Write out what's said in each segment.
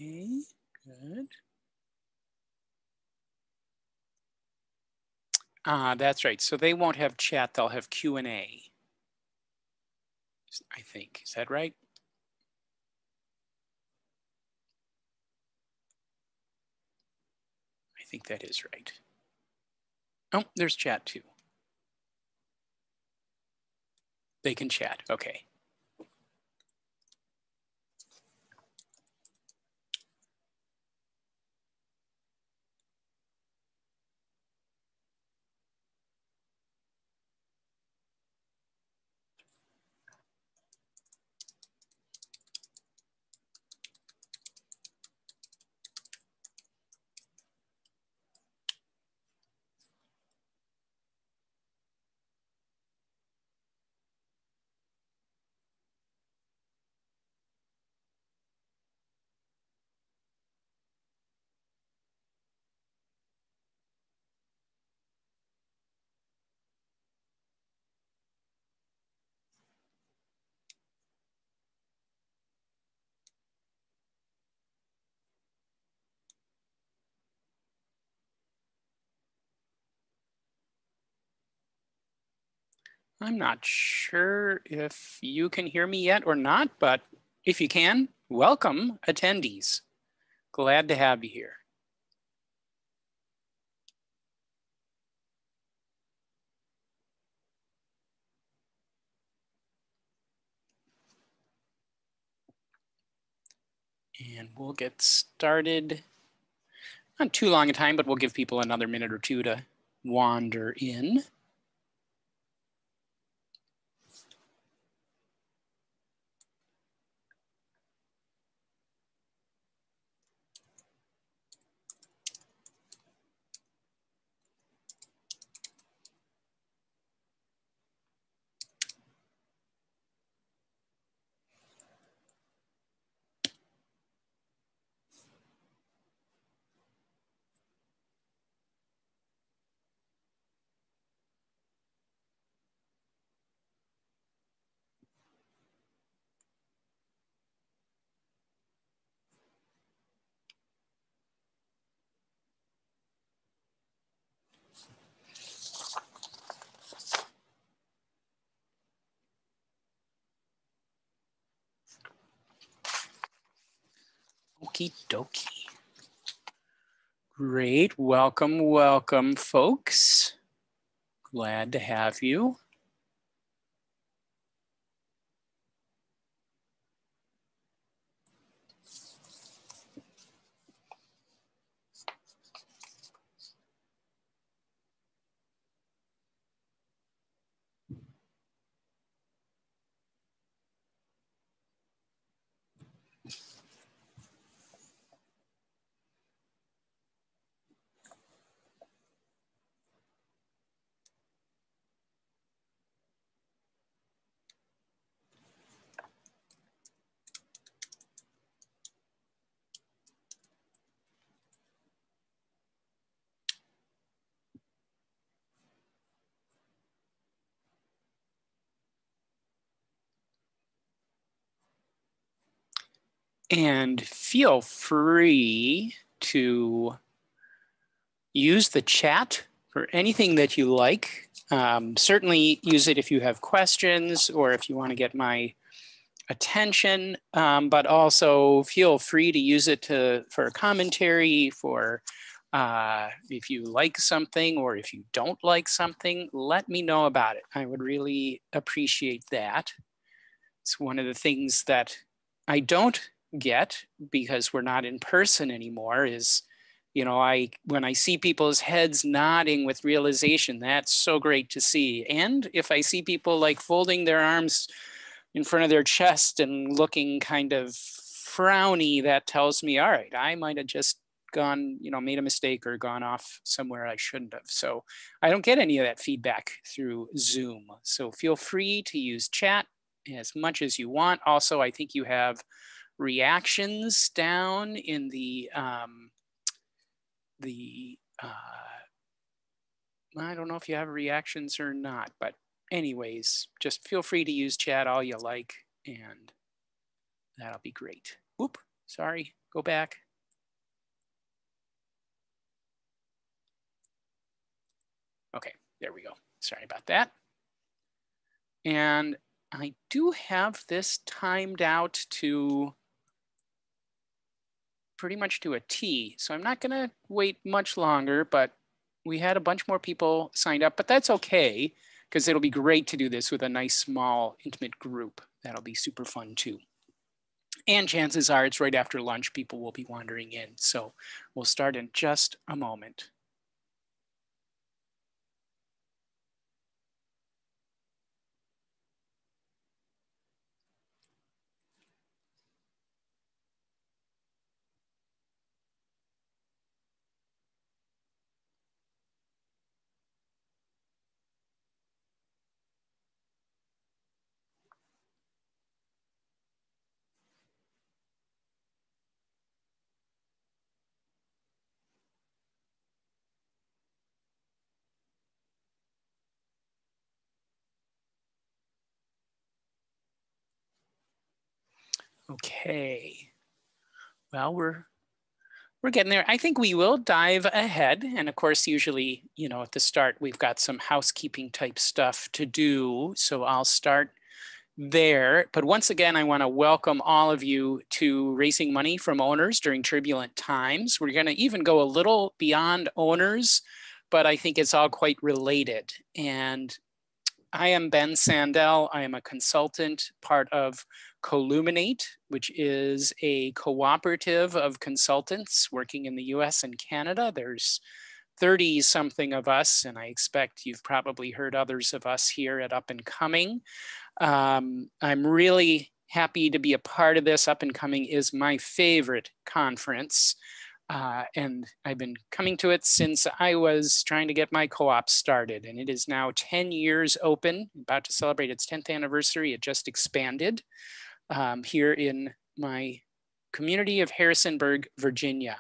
Okay, good. That's right. So they won't have chat, they'll have Q&A. I think, is that right? I think that is right. Oh, there's chat too. They can chat, okay. I'm not sure if you can hear me yet or not, but if you can, welcome attendees. Glad to have you here. And we'll get started. Not too long a time, but we'll give people another minute or two to wander in. Okie dokie. Great, welcome, welcome, folks. Glad to have you. And feel free to use the chat for anything that you like. Certainly use it if you have questions or if you want to get my attention, but also feel free to use it for commentary, for if you like something or if you don't like something, let me know about it. I would really appreciate that. It's one of the things that I don't get because we're not in person anymore is, you know, when I see people's heads nodding with realization, that's so great to see. And if I see people like folding their arms in front of their chest and looking kind of frowny, that tells me, all right, I might have just gone, you know, made a mistake or gone off somewhere I shouldn't have. So I don't get any of that feedback through Zoom. So feel free to use chat as much as you want. Also, I think you have reactions down in the I don't know if you have reactions or not, but anyways, just feel free to use chat all you like, and that'll be great. Whoop, sorry, Go back. Okay, there we go. Sorry about that. And I do have this timed out to pretty much to a T. So I'm not going to wait much longer, but we had a bunch more people signed up, but that's okay because it'll be great to do this with a nice, small, intimate group. That'll be super fun too. And chances are it's right after lunch, people will be wandering in. So we'll start in just a moment. Okay. Well, we're getting there. I think we will dive ahead. And of course, usually, you know, at the start, we've got some housekeeping type stuff to do. So I'll start there. But once again, I want to welcome all of you to Raising Money from Owners during turbulent times. We're going to even go a little beyond owners, but I think it's all quite related. And I am Ben Sandell. I am a consultant, part of Columinate, which is a cooperative of consultants working in the US and Canada. There's 30 something of us, and I expect you've probably heard others of us here at Up and Coming. I'm really happy to be a part of this. Up and Coming is my favorite conference. And I've been coming to it since I was trying to get my co-op started, and it is now 10 years open, about to celebrate its 10th anniversary. It just expanded here in my community of Harrisonburg, Virginia.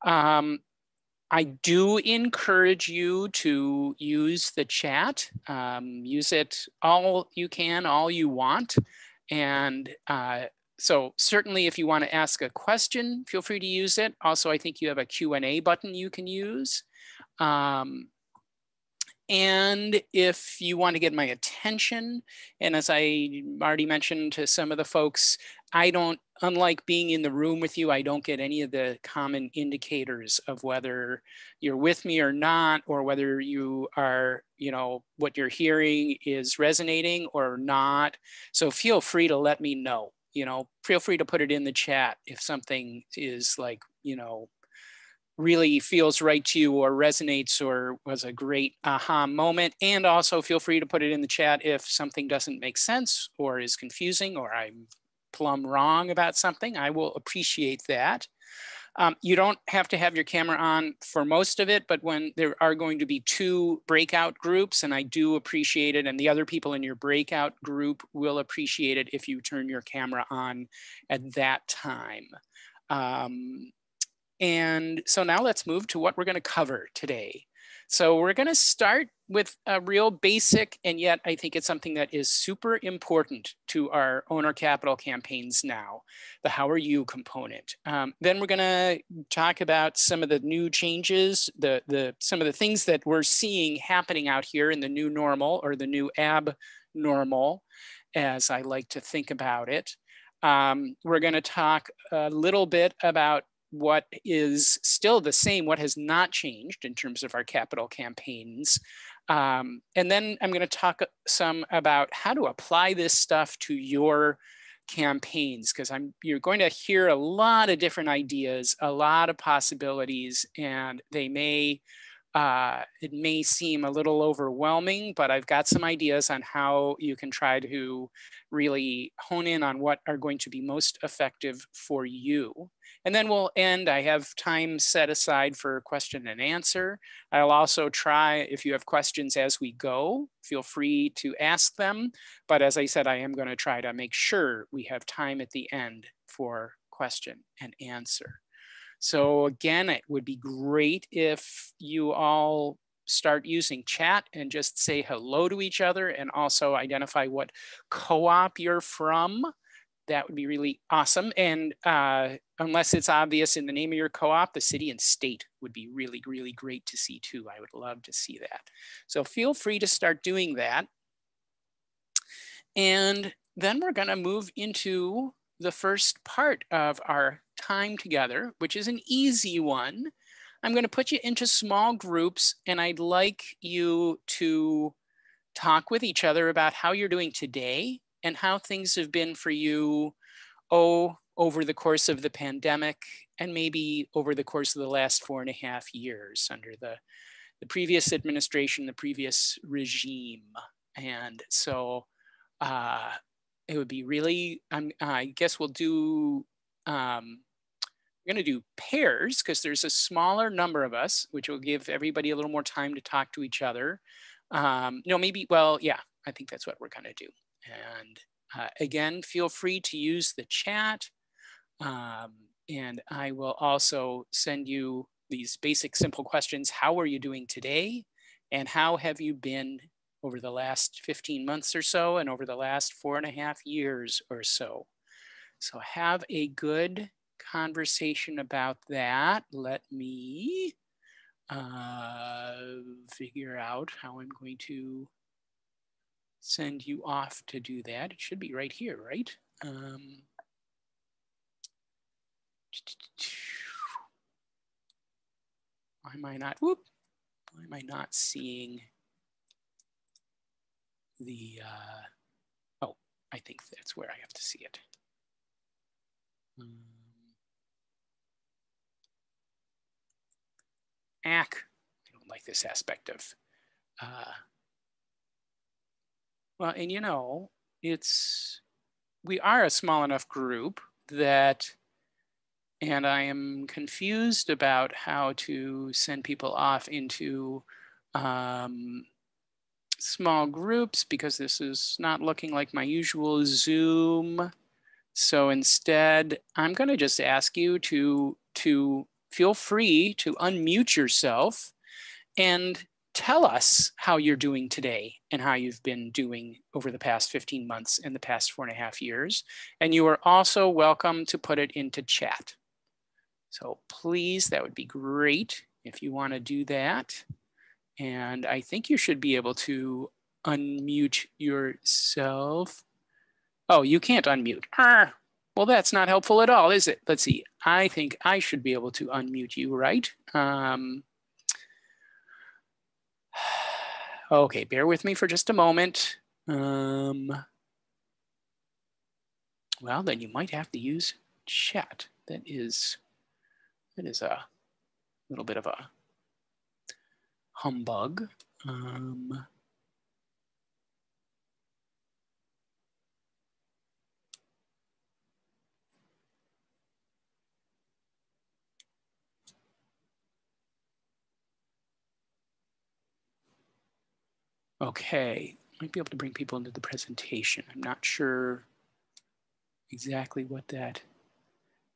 I do encourage you to use the chat. Use it all you can, all you want. And so certainly if you want to ask a question, feel free to use it. Also, I think you have a Q&A button you can use. And if you want to get my attention, and as I already mentioned to some of the folks, I don't, unlike being in the room with you, I don't get any of the common indicators of whether you're with me or not, or whether you are, you know, what you're hearing is resonating or not. So feel free to let me know, you know, feel free to put it in the chat if something is like, you know, really feels right to you or resonates or was a great aha moment. And also feel free to put it in the chat if something doesn't make sense or is confusing or I'm plumb wrong about something. I will appreciate that. You don't have to have your camera on for most of it, but when there are going to be 2 breakout groups, and I do appreciate it, and the other people in your breakout group will appreciate it if you turn your camera on at that time. And so now let's move to what we're going to cover today. So we're going to start with a real basic, and yet I think it's something that is super important to our owner capital campaigns now, the how are you component. Then we're going to talk about some of the new changes, some of the things that we're seeing happening out here in the new normal or the new abnormal, as I like to think about it. We're going to talk a little bit about what is still the same, what has not changed in terms of our capital campaigns. And then I'm going to talk some about how to apply this stuff to your campaigns, because you're going to hear a lot of different ideas, a lot of possibilities, and they may it may seem a little overwhelming, but I've got some ideas on how you can try to really hone in on what are going to be most effective for you. And then we'll end. I have time set aside for question and answer. I'll also try, if you have questions as we go, feel free to ask them. But as I said, I am going to try to make sure we have time at the end for question and answer. So again, it would be great if you all start using chat and just say hello to each other and also identify what co-op you're from. that would be really awesome. And unless it's obvious in the name of your co-op, the city and state would be really, really great to see too. I would love to see that. So feel free to start doing that. And then we're going to move into the first part of our time together, which is an easy one. I'm going to put you into small groups, and I'd like you to talk with each other about how you're doing today and how things have been for you, over the course of the pandemic and maybe over the course of the last 4.5 years under the previous administration, the previous regime. And so it would be really, I guess we'll do, I'm going to do pairs because there's a smaller number of us, which will give everybody a little more time to talk to each other. No, maybe, well, yeah, I think that's what we're going to do. And again, feel free to use the chat. And I will also send you these basic simple questions. How are you doing today? And how have you been over the last 15 months or so and over the last 4.5 years or so? So have a good conversation about that. Let me figure out how I'm going to send you off to do that. It should be right here, right? Why am I not, whoop, why am I not seeing the, oh, I think that's where I have to see it. I don't like this aspect of, well, and you know, we are a small enough group that, and I am confused about how to send people off into small groups because this is not looking like my usual Zoom. So instead, I'm going to just ask you to feel free to unmute yourself and tell us how you're doing today and how you've been doing over the past 15 months and the past 4.5 years. And you are also welcome to put it into chat. So please, that would be great if you want to do that. And I think you should be able to unmute yourself. Oh, you can't unmute. Well, that's not helpful at all, is it? Let's see. I think I should be able to unmute you, right? Okay, bear with me for just a moment. Well, then you might have to use chat. That is a little bit of a humbug. Okay, might be able to bring people into the presentation. I'm not sure exactly what that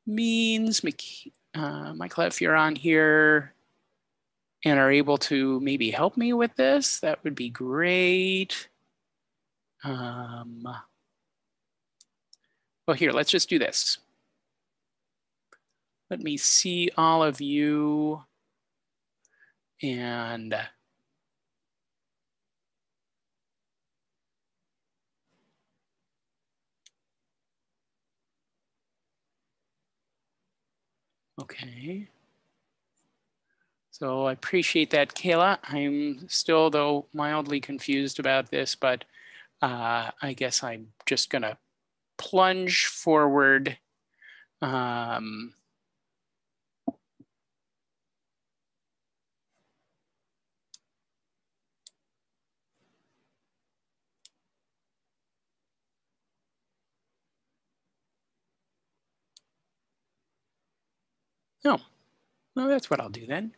means. Michael, if you're on here and are able to maybe help me with this, that would be great. Well, here, let's just do this. Let me see all of you. And okay. So I appreciate that, Kayla. I'm still, though, mildly confused about this, but I guess I'm just going to plunge forward. No, well, that's what I'll do then.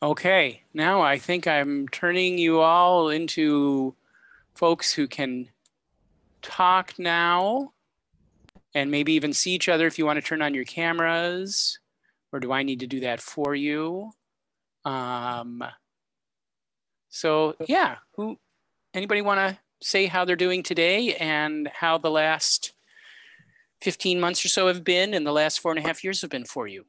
Okay, now I think I'm turning you all into folks who can talk now and maybe even see each other if you want to turn on your cameras, or do I need to do that for you? So yeah, anybody want to say how they're doing today and how the last 15 months or so have been and the last 4.5 years have been for you?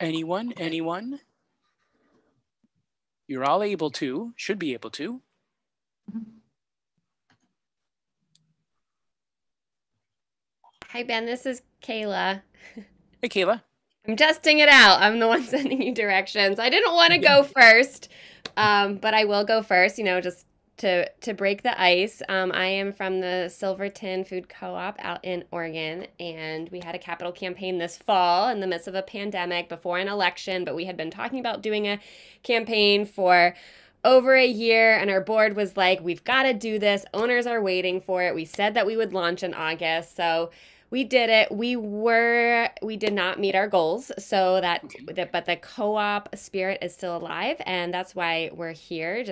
Anyone? You're all able to, should be able to. Hi, Ben. This is Kayla. Hey, Kayla. I'm testing it out. I'm the one sending you directions. I didn't want to go first, but I will go first, just to break the ice. I am from the Silverton Food Co-op out in Oregon, and we had a capital campaign this fall in the midst of a pandemic before an election, but we had been talking about doing a campaign for over a year, and our board was like, we've got to do this. Owners are waiting for it. We said that we would launch in August, so we did it. We did not meet our goals, but the co-op spirit is still alive, and that's why we're here.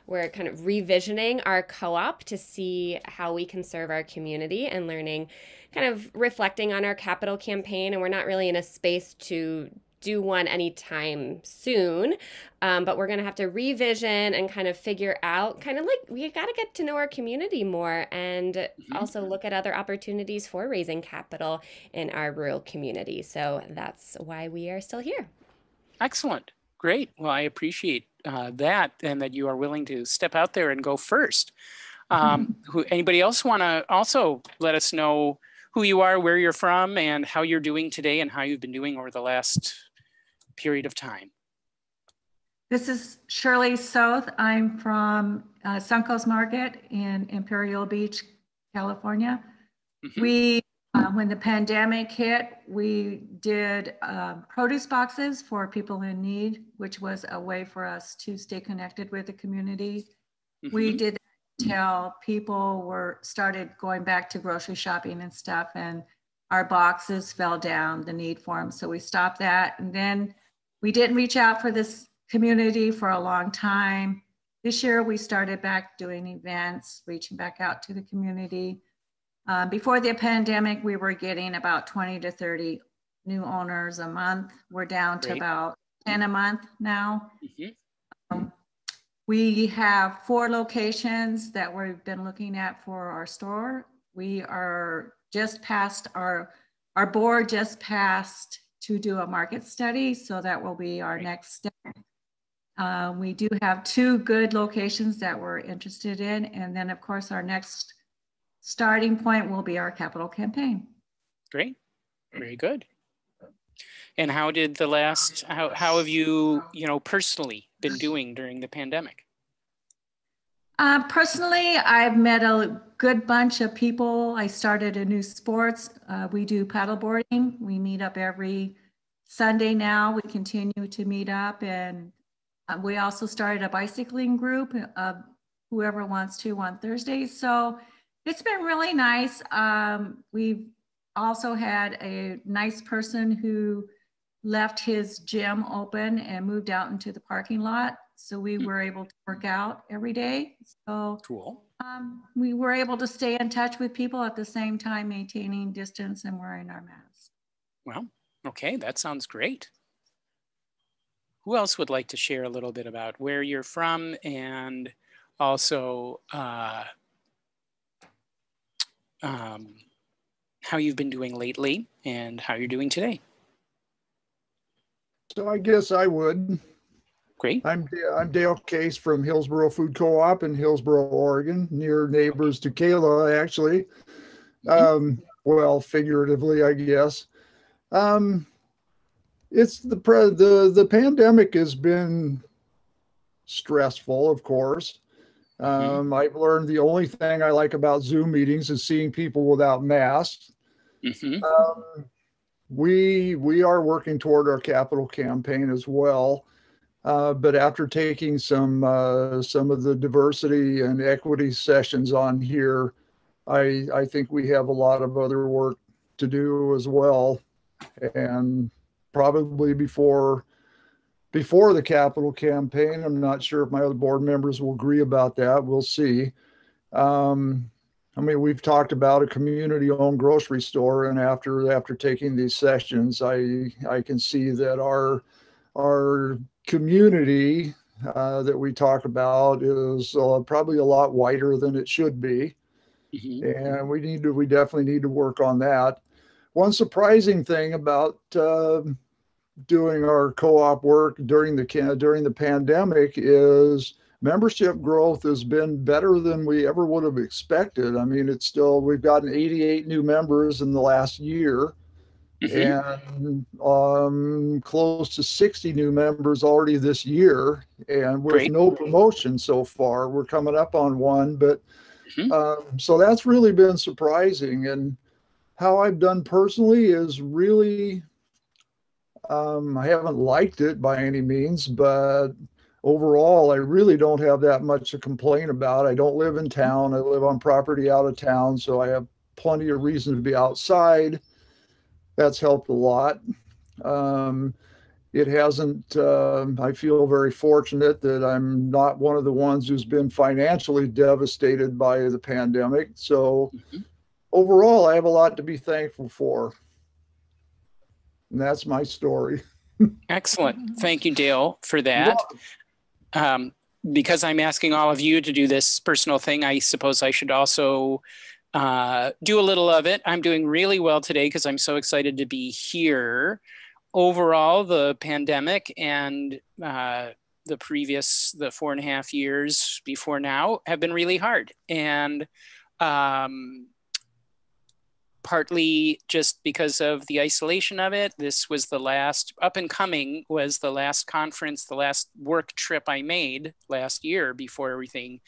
We're kind of revisioning our co-op to see how we can serve our community and learning, kind of reflecting on our capital campaign. And we're not really in a space to do one anytime soon, but we're going to have to revision and kind of figure out, kind of like, we got to get to know our community more, and also look at other opportunities for raising capital in our rural community. So that's why we are still here. Excellent. Great. Well, I appreciate that, and that you are willing to step out there and go first. Anybody else want to also let us know who you are, where you're from, and how you're doing today, and how you've been doing over the last period of time? This is Shirley South. I'm from Suncoast Market in Imperial Beach, California. We, when the pandemic hit, we did produce boxes for people in need, which was a way for us to stay connected with the community. We did that until people started going back to grocery shopping and stuff, and our boxes fell down, the need for them. So we stopped that, and then we didn't reach out for this community for a long time. This year we started back doing events, reaching back out to the community. Before the pandemic, we were getting about 20 to 30 new owners a month. We're down to about 10 a month now. We have 4 locations that we've been looking at for our store. We are just past our board just passed to do a market study, so that will be our next step. We do have 2 good locations that we're interested in, and then of course our next starting point will be our capital campaign. Great, very good. And how did how have you, personally been doing during the pandemic? Personally, I've met a good bunch of people. I started a new sports. We do paddleboarding. We meet up every Sunday now. We continue to meet up, and we also started a bicycling group of whoever wants to on Thursdays. So it's been really nice. We've also had a nice person who left his gym open and moved out into the parking lot. So we were able to work out every day. So cool. We were able to stay in touch with people at the same time, maintaining distance and wearing our masks. Well, okay, that sounds great. Who else would like to share a little bit about where you're from, and also how you've been doing lately and how you're doing today? So I guess I would. Great. I'm Dale Case from Hillsboro Food Co-op in Hillsboro, Oregon, near neighbors to Kayla, actually. Well, figuratively, I guess. It's the pandemic has been stressful, of course. I've learned the only thing I like about Zoom meetings is seeing people without masks. We are working toward our capital campaign as well. But after taking some of the diversity and equity sessions on here, I think we have a lot of other work to do as well. And probably before before the capital campaign. I'm not sure if my other board members will agree about that. We'll see. I mean, we've talked about a community-owned grocery store, and after taking these sessions, I can see that our community that we talk about is probably a lot wider than it should be, and we definitely need to work on that. One surprising thing about doing our co-op work during the pandemic is membership growth has been better than we ever would have expected. I mean, we've gotten 88 new members in the last year, and close to 60 new members already this year, and with Great. no promotion so far. We're coming up on one, but so that's really been surprising. And how I've done personally is really, I haven't liked it by any means, but overall, I really don't have that much to complain about. I don't live in town. I live on property out of town, so I have plenty of reason to be outside. That's helped a lot. It hasn't, I feel very fortunate that I'm not one of the ones who's been financially devastated by the pandemic. So overall, I have a lot to be thankful for. And that's my story. Excellent. Thank you, Dale, for that. Because I'm asking all of you to do this personal thing, I suppose I should also do a little of it. I'm doing really well today because I'm so excited to be here. Overall, the pandemic and the 4.5 years before now have been really hard. And partly just because of the isolation of it. This was the last, up and coming was the last conference, the last work trip I made last year before everything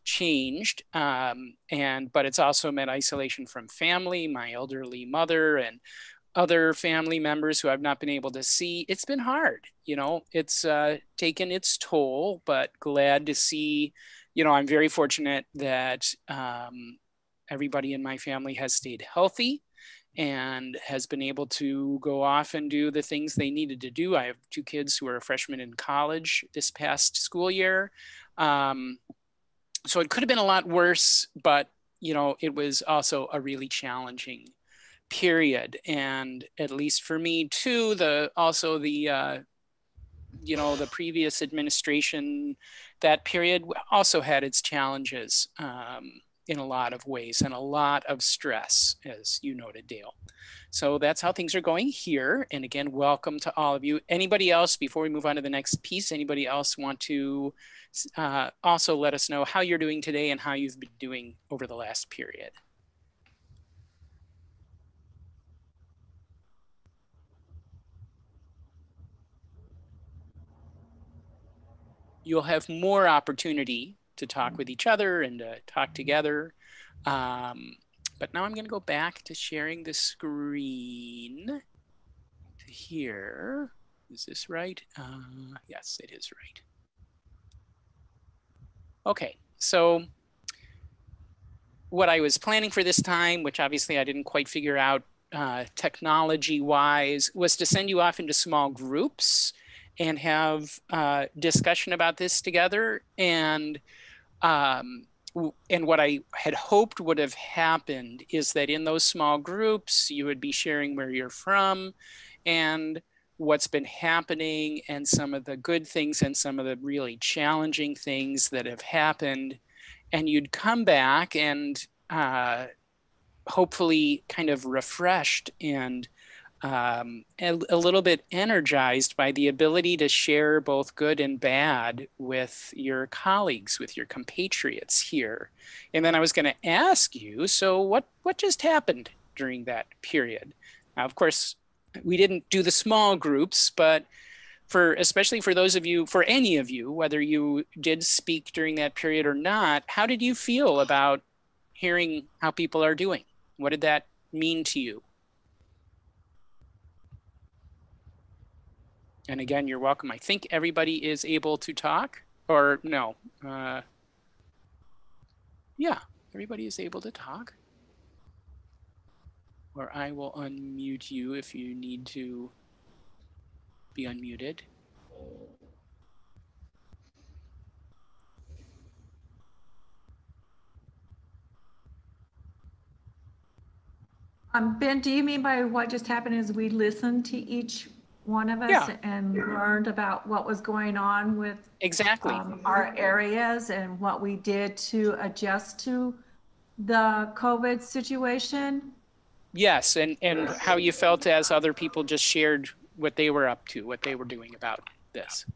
changed. But it's also meant isolation from family, my elderly mother and other family members who I've not been able to see. It's been hard, it's taken its toll, but glad to see, I'm very fortunate that everybody in my family has stayed healthy and has been able to go off and do the things they needed to do. I have 2 kids who are freshmen in college this past school year. So it could have been a lot worse, but it was also a really challenging period. And at least for me too, the previous administration, that period also had its challenges in a lot of ways and a lot of stress, as you noted, Dale. So that's how things are going here. And again, welcome to all of you. Anybody else, before we move on to the next piece, anybody else want to also let us know how you're doing today and how you've been doing over the last period? You'll have more opportunity to talk with each other and talk together. But now I'm going to go back to sharing the screen to here. Is this right? Yes, it is right. Okay, so what I was planning for this time, which obviously I didn't quite figure out technology-wise, was to send you off into small groups and have discussion about this together. And what I had hoped would have happened is that in those small groups, you would be sharing where you're from and what's been happening and some of the good things and some of the really challenging things that have happened. And you'd come back and hopefully kind of refreshed and a little bit energized by the ability to share both good and bad with your colleagues, with your compatriots here. And then I was going to ask you, so what just happened during that period? Now, of course, we didn't do the small groups, but especially for those of you, for any of you, whether you did speak during that period or not, how did you feel about hearing how people are doing? What did that mean to you? And again, you're welcome. I think everybody is able to talk, or no? Yeah, everybody is able to talk. Or I will unmute you if you need to be unmuted. Ben, do you mean by what just happened is we listened to each one of us Yeah, and learned about what was going on with exactly. our areas and what we did to adjust to the COVID situation? Yes, and how you felt as other people just shared what they were up to, what they were doing about this.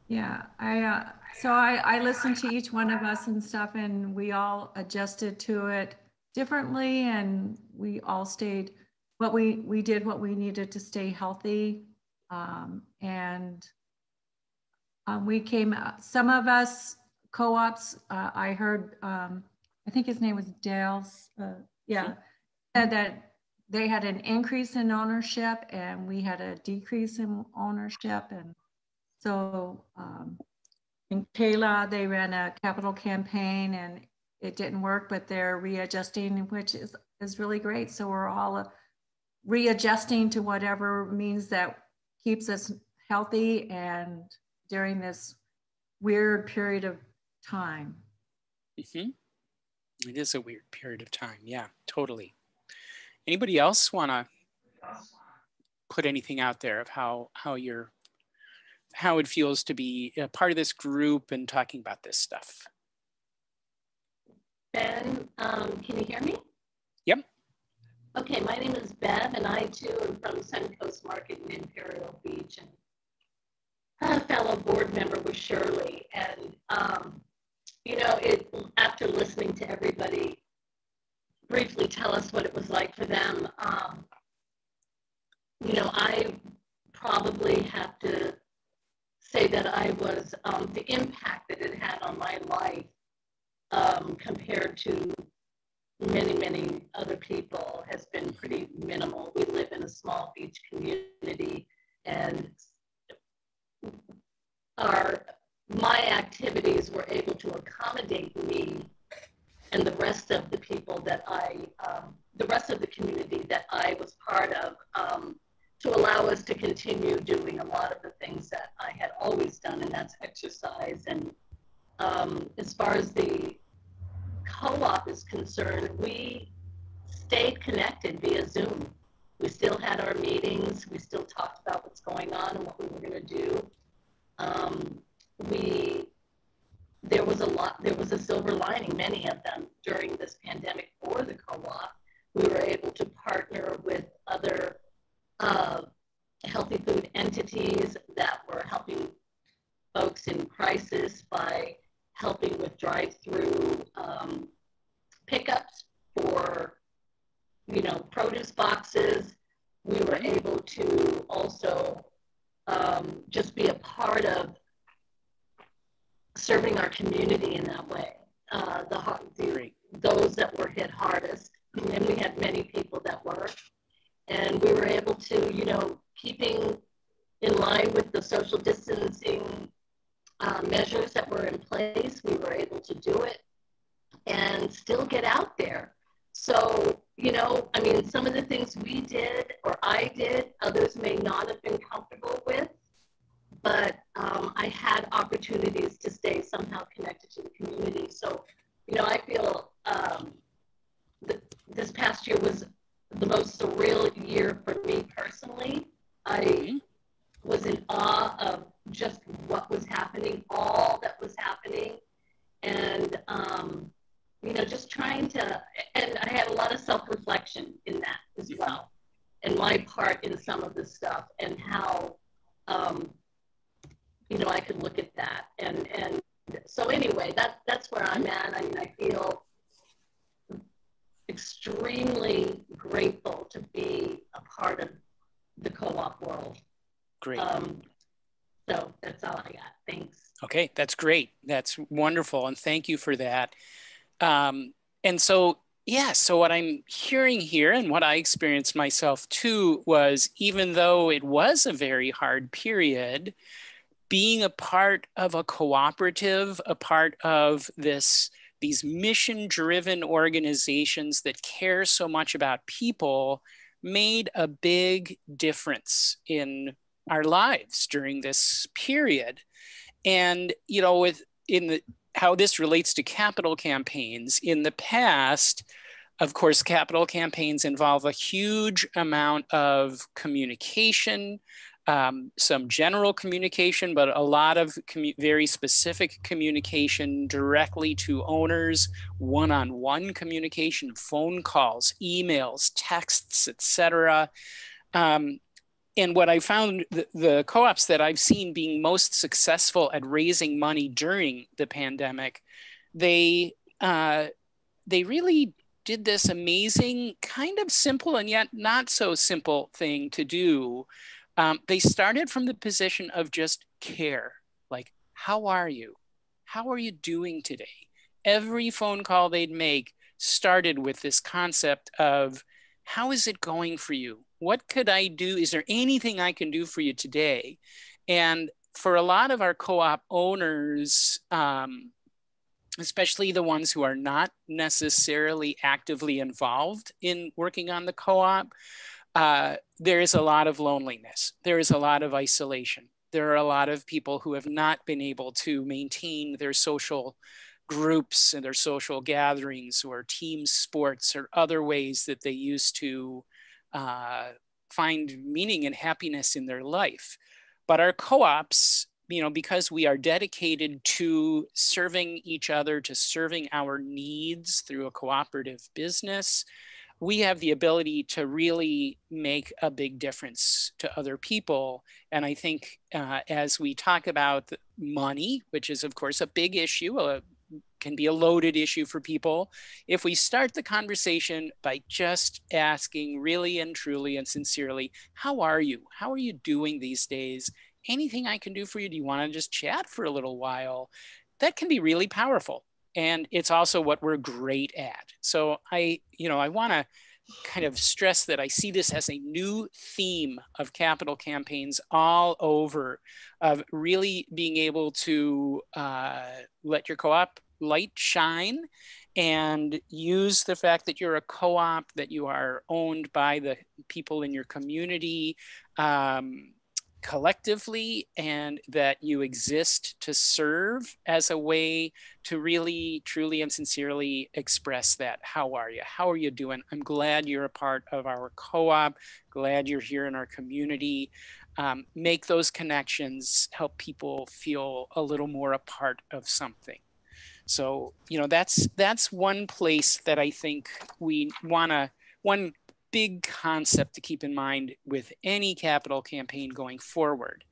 Yeah, I listened to each one of us and stuff, and we all adjusted to it differently, and we all stayed, we did what we needed to stay healthy. And we came, some of us co-ops, I heard, I think his name was Dale's, yeah, said that they had an increase in ownership and we had a decrease in ownership. And so in Kayla, they ran a capital campaign and it didn't work, but they're readjusting, which is really great. So we're all readjusting to whatever means that keeps us healthy and during this weird period of time. Mm-hmm. It is a weird period of time. Yeah, totally. Anybody else want to put anything out there of how it feels to be a part of this group and talking about this stuff? Ben, can you hear me? Yep. Okay, my name is Bev, and I too am from Suncoast Market in Imperial Beach, and a fellow board member with Shirley. And you know, after listening to everybody briefly tell us what it was like for them, you know, I probably have to say that I was the impact that it had on my life compared to many other people has been pretty minimal. We live in a small beach community, and my activities were able to accommodate me and the rest of the people that the rest of the community that I was part of, to allow us to continue doing a lot of the things that I had always done, and that's exercise. And as far as the co-op is concerned, we stayed connected via Zoom. We still had our meetings. We still talked about what's going on and what we were going to do. There was a silver lining, many of them, during this pandemic for the co-op. We were able to partner with other healthy food entities that were helping folks in crisis by helping with drive-through pickups for, you know, produce boxes. We were able to also just be a part of serving our community in that way. Those that were hit hardest, and we had many people that were, and we were able to, you know, keeping in line with the social distancing measures that were in place, we were able to do it and still get out there. So, you know, I mean, some of the things we did or I did, others may not have been comfortable with, but I had opportunities to stay somehow connected to the community. So, you know, I feel that this past year was the most surreal year for me personally. I was in awe of just what was happening, all that was happening, and you know, just trying to, and I had a lot of self-reflection in that as well, and my part in some of this stuff, and how you know, I could look at that, and so anyway, that's where I'm at. I mean, I feel extremely grateful to be a part of the co-op world. Great. So that's all I got. Thanks. Okay, that's great. That's wonderful, and thank you for that. And so, yeah, so what I'm hearing here and what I experienced myself too was, even though it was a very hard period, being a part of a cooperative, a part of these mission-driven organizations that care so much about people made a big difference in our lives during this period. And, you know, how this relates to capital campaigns in the past, Of course, capital campaigns involve a huge amount of communication, some general communication, but a lot of very specific communication directly to owners, one-on-one communication, phone calls, emails, texts, etc. And what I found, the co-ops that I've seen being most successful at raising money during the pandemic, they really did this amazing, kind of simple and yet not so simple thing to do. They started from the position of just care, like, how are you? How are you doing today? Every phone call they'd make started with this concept of, how is it going for you? What could I do? Is there anything I can do for you today? And for a lot of our co-op owners, especially the ones who are not necessarily actively involved in working on the co-op, there is a lot of loneliness. There is a lot of isolation. There are a lot of people who have not been able to maintain their social groups and their social gatherings or team sports or other ways that they used to find meaning and happiness in their life. But our co-ops, because we are dedicated to serving each other, to serving our needs through a cooperative business, we have the ability to really make a big difference to other people. And I think as we talk about money, which is of course a big issue, can be a loaded issue for people, if we start the conversation by just asking really and truly and sincerely, how are you? How are you doing these days? Anything I can do for you? Do you want to just chat for a little while? That can be really powerful. And it's also what we're great at. So I want to kind of stress that I see this as a new theme of capital campaigns all over, of really being able to let your co-op light shine and use the fact that you're a co-op, that you are owned by the people in your community collectively, and that you exist to serve as a way to really, truly, and sincerely express that. How are you? How are you doing? I'm glad you're a part of our co-op. Glad you're here in our community. Make those connections, help people feel a little more a part of something. So, that's one place that I think we one big concept to keep in mind with any capital campaign going forward.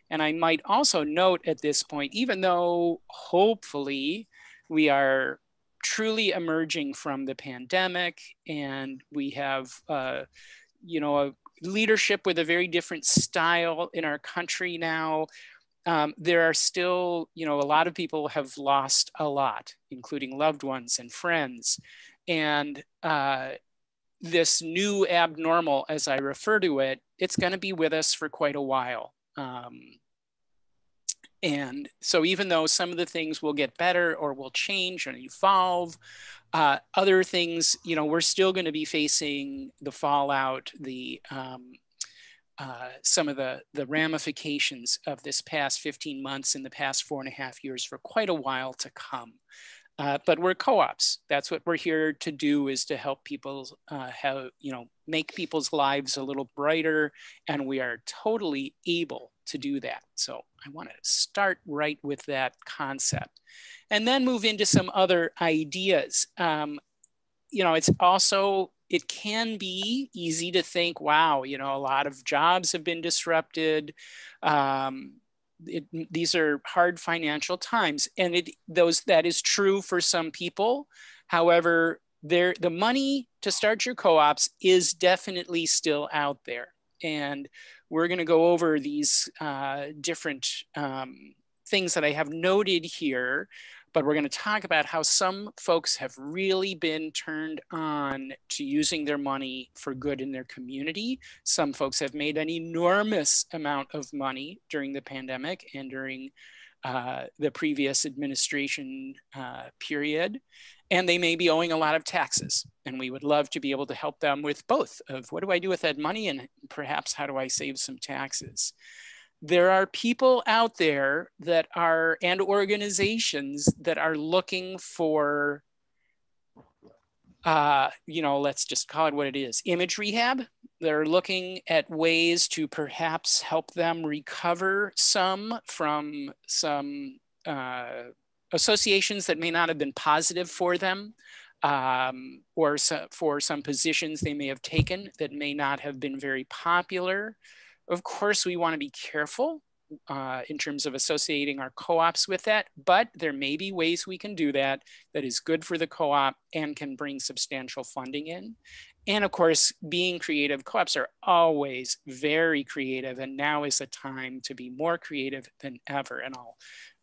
And I might also note at this point, even though hopefully we are truly emerging from the pandemic and we have, a leadership with a very different style in our country now, there are still, a lot of people have lost a lot, including loved ones and friends. And this new abnormal, as I refer to it, it's going to be with us for quite a while. And so even though some of the things will get better or will change and evolve, other things, we're still going to be facing the fallout, some of the ramifications of this past 15 months and the past 4.5 years for quite a while to come. But we're co-ops. That's what we're here to do, is to help people make people's lives a little brighter. And we are totally able to do that. So I want to start right with that concept and then move into some other ideas. It can be easy to think, wow, a lot of jobs have been disrupted. These are hard financial times, and that is true for some people. However, the money to start your co-ops is definitely still out there, and we're going to go over these different things that I have noted here. But we're going to talk about how some folks have really been turned on to using their money for good in their community. Some folks have made an enormous amount of money during the pandemic and during the previous administration period. And they may be owing a lot of taxes. And we would love to be able to help them with both of what do I do with that money, and perhaps how do I save some taxes. There are people out there and organizations that are looking for let's just call it what it is, image rehab. They're looking at ways to perhaps help them recover some from some associations that may not have been positive for them, or for some positions they may have taken that may not have been very popular. Of course, we want to be careful in terms of associating our co-ops with that, but there may be ways we can do that that is good for the co-op and can bring substantial funding in. And of course, being creative, co-ops are always very creative, and now is the time to be more creative than ever. And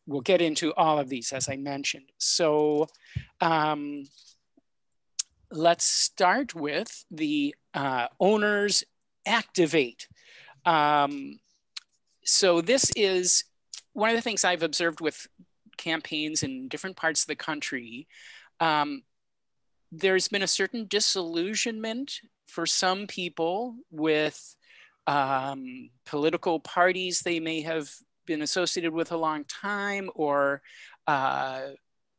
we'll get into all of these, as I mentioned. So let's start with the owners activate. So this is one of the things I've observed with campaigns in different parts of the country. There's been a certain disillusionment for some people with political parties they may have been associated with a long time, or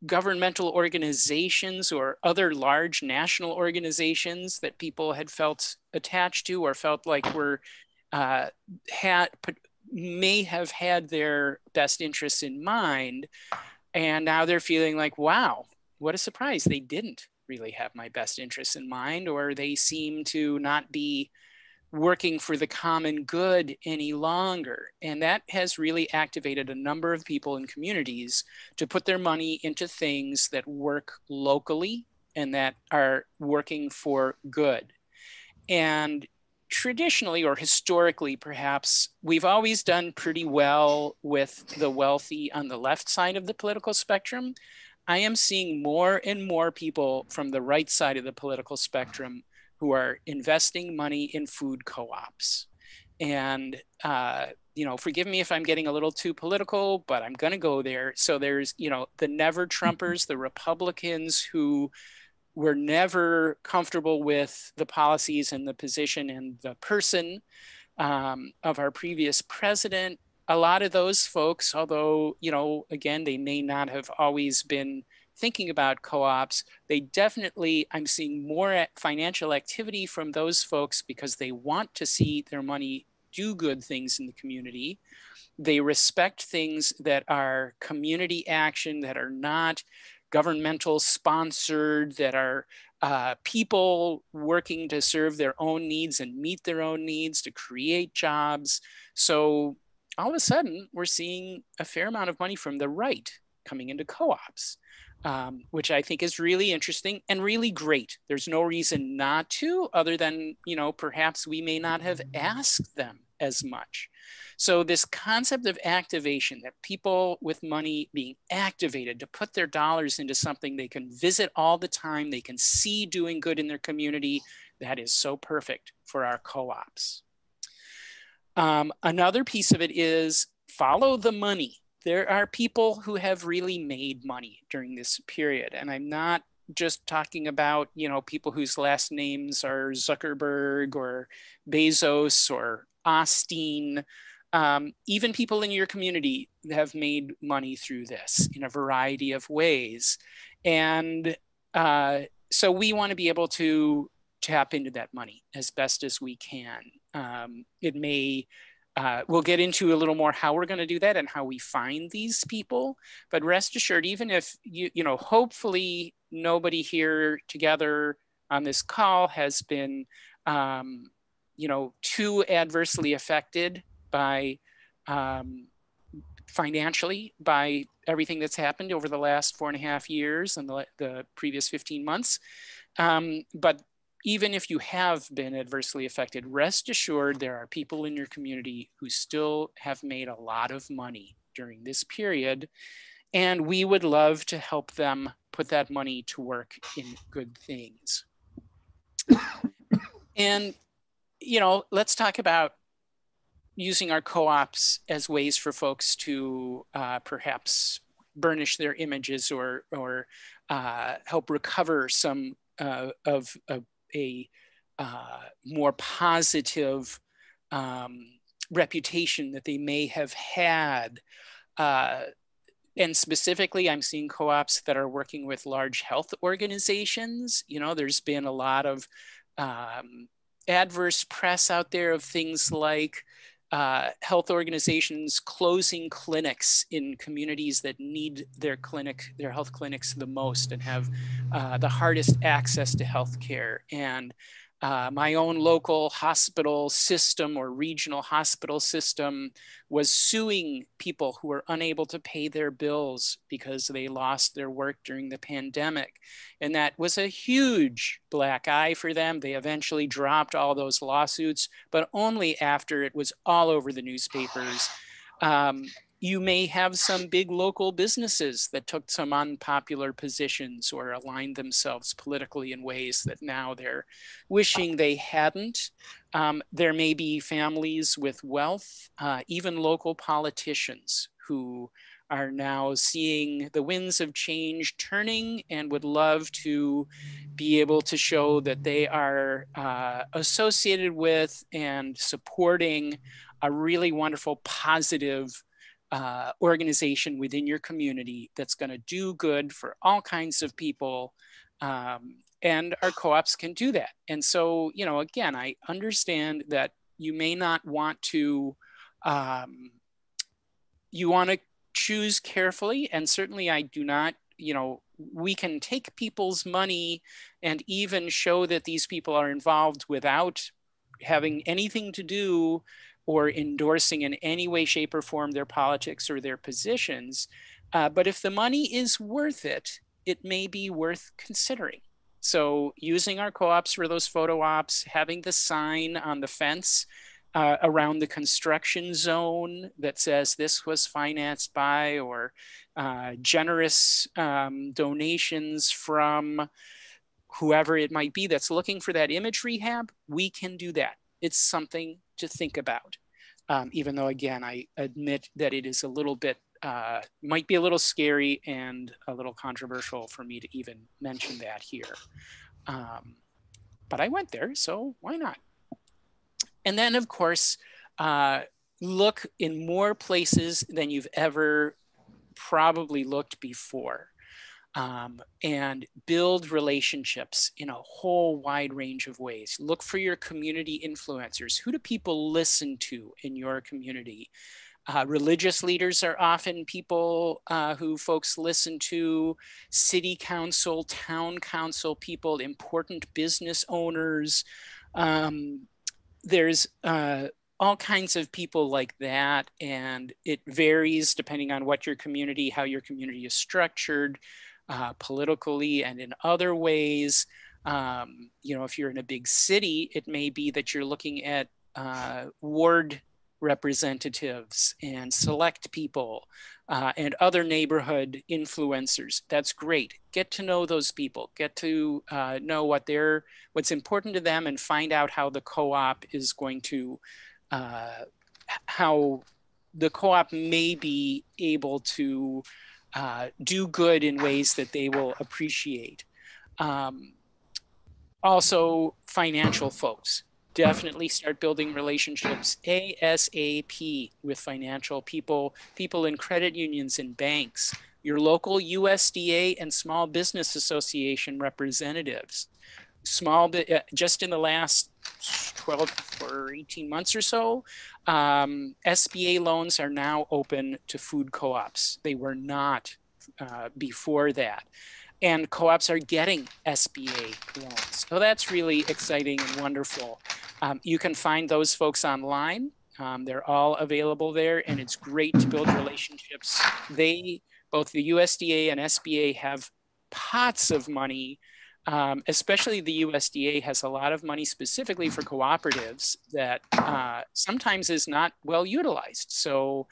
governmental organizations or other large national organizations that people had felt attached to or felt like were may have had their best interests in mind. And now they're feeling like, wow, what a surprise. They didn't really have my best interests in mind, or they seem to not be working for the common good any longer. And that has really activated a number of people in communities to put their money into things that work locally and that are working for good. And traditionally, or historically perhaps, we've always done pretty well with the wealthy on the left side of the political spectrum. I am seeing more and more people from the right side of the political spectrum who are investing money in food co-ops. And, forgive me if I'm getting a little too political, but I'm going to go there. So there's, the never Trumpers, the Republicans who were never comfortable with the policies and the position and the person of our previous president. A lot of those folks, although, again, they may not have always been thinking about co-ops, they definitely, I'm seeing more financial activity from those folks because they want to see their money do good things in the community. They respect things that are community action, that are not governmental sponsored, that are people working to serve their own needs and meet their own needs to create jobs. So all of a sudden, we're seeing a fair amount of money from the right coming into co-ops, which I think is really interesting and really great. There's no reason not to, other than, perhaps we may not have asked them as much. So this concept of activation, that people with money being activated to put their dollars into something they can visit all the time, they can see doing good in their community, that is so perfect for our co-ops. Another piece of it is follow the money. There are people who have really made money during this period. And I'm not just talking about, people whose last names are Zuckerberg or Bezos or Osteen. Even people in your community have made money through this in a variety of ways. And so we want to be able to tap into that money as best as we can. It may, we'll get into a little more how we're going to do that and how we find these people. But rest assured, even if hopefully nobody here together on this call has been, too adversely affected by financially by everything that's happened over the last 4.5 years and the previous 15 months. But even if you have been adversely affected, rest assured there are people in your community who still have made a lot of money during this period. And we would love to help them put that money to work in good things. And, let's talk about using our co-ops as ways for folks to perhaps burnish their images or help recover some of a more positive reputation that they may have had. And specifically, I'm seeing co-ops that are working with large health organizations. You know, there's been a lot of adverse press out there of things like health organizations closing clinics in communities that need their health clinics the most and have the hardest access to health care. And my own local hospital system or regional hospital system was suing people who were unable to pay their bills because they lost their work during the pandemic. And that was a huge black eye for them. They eventually dropped all those lawsuits, but only after it was all over the newspapers. You may have some big local businesses that took some unpopular positions or aligned themselves politically in ways that now they're wishing they hadn't. There may be families with wealth, even local politicians who are now seeing the winds of change turning and would love to be able to show that they are associated with and supporting a really wonderful, positive organization within your community that's going to do good for all kinds of people. And our co-ops can do that. And so, you know, again, I understand that you may not want to, you want to choose carefully. And certainly I do not, you know, we can take people's money and even show that these people are involved without having anything to do or endorsing in any way, shape, or form their politics or their positions. But if the money is worth it, it may be worth considering. So using our co-ops for those photo ops, having the sign on the fence around the construction zone that says this was financed by, or generous donations from whoever it might be that's looking for that image rehab, we can do that. It's something to think about. Even though, again, I admit that it is a little bit, might be a little scary and a little controversial for me to even mention that here. But I went there, so why not? And then, of course, look in more places than you've ever probably looked before. And build relationships in a whole wide range of ways. Look for your community influencers. Who do people listen to in your community? Religious leaders are often people who folks listen to, city council, town council people, important business owners. There's all kinds of people like that, and it varies depending on what your community, how your community is structured. Politically and in other ways. You know, if you're in a big city, it may be that you're looking at ward representatives and select people and other neighborhood influencers. That's great. Get to know those people. Get to know what's important to them, and find out how the co-op is going to, how the co-op may be able to do good in ways that they will appreciate. Also, financial folks. Definitely start building relationships ASAP with financial people, people in credit unions and banks, your local USDA and Small Business Association representatives. Just in the last 12 or 18 months or so, SBA loans are now open to food co-ops. They were not before that. And co-ops are getting SBA loans. So that's really exciting and wonderful. You can find those folks online. They're all available there, and it's great to build relationships. Both the USDA and SBA have pots of money. Especially the USDA has a lot of money specifically for cooperatives that sometimes is not well utilized. So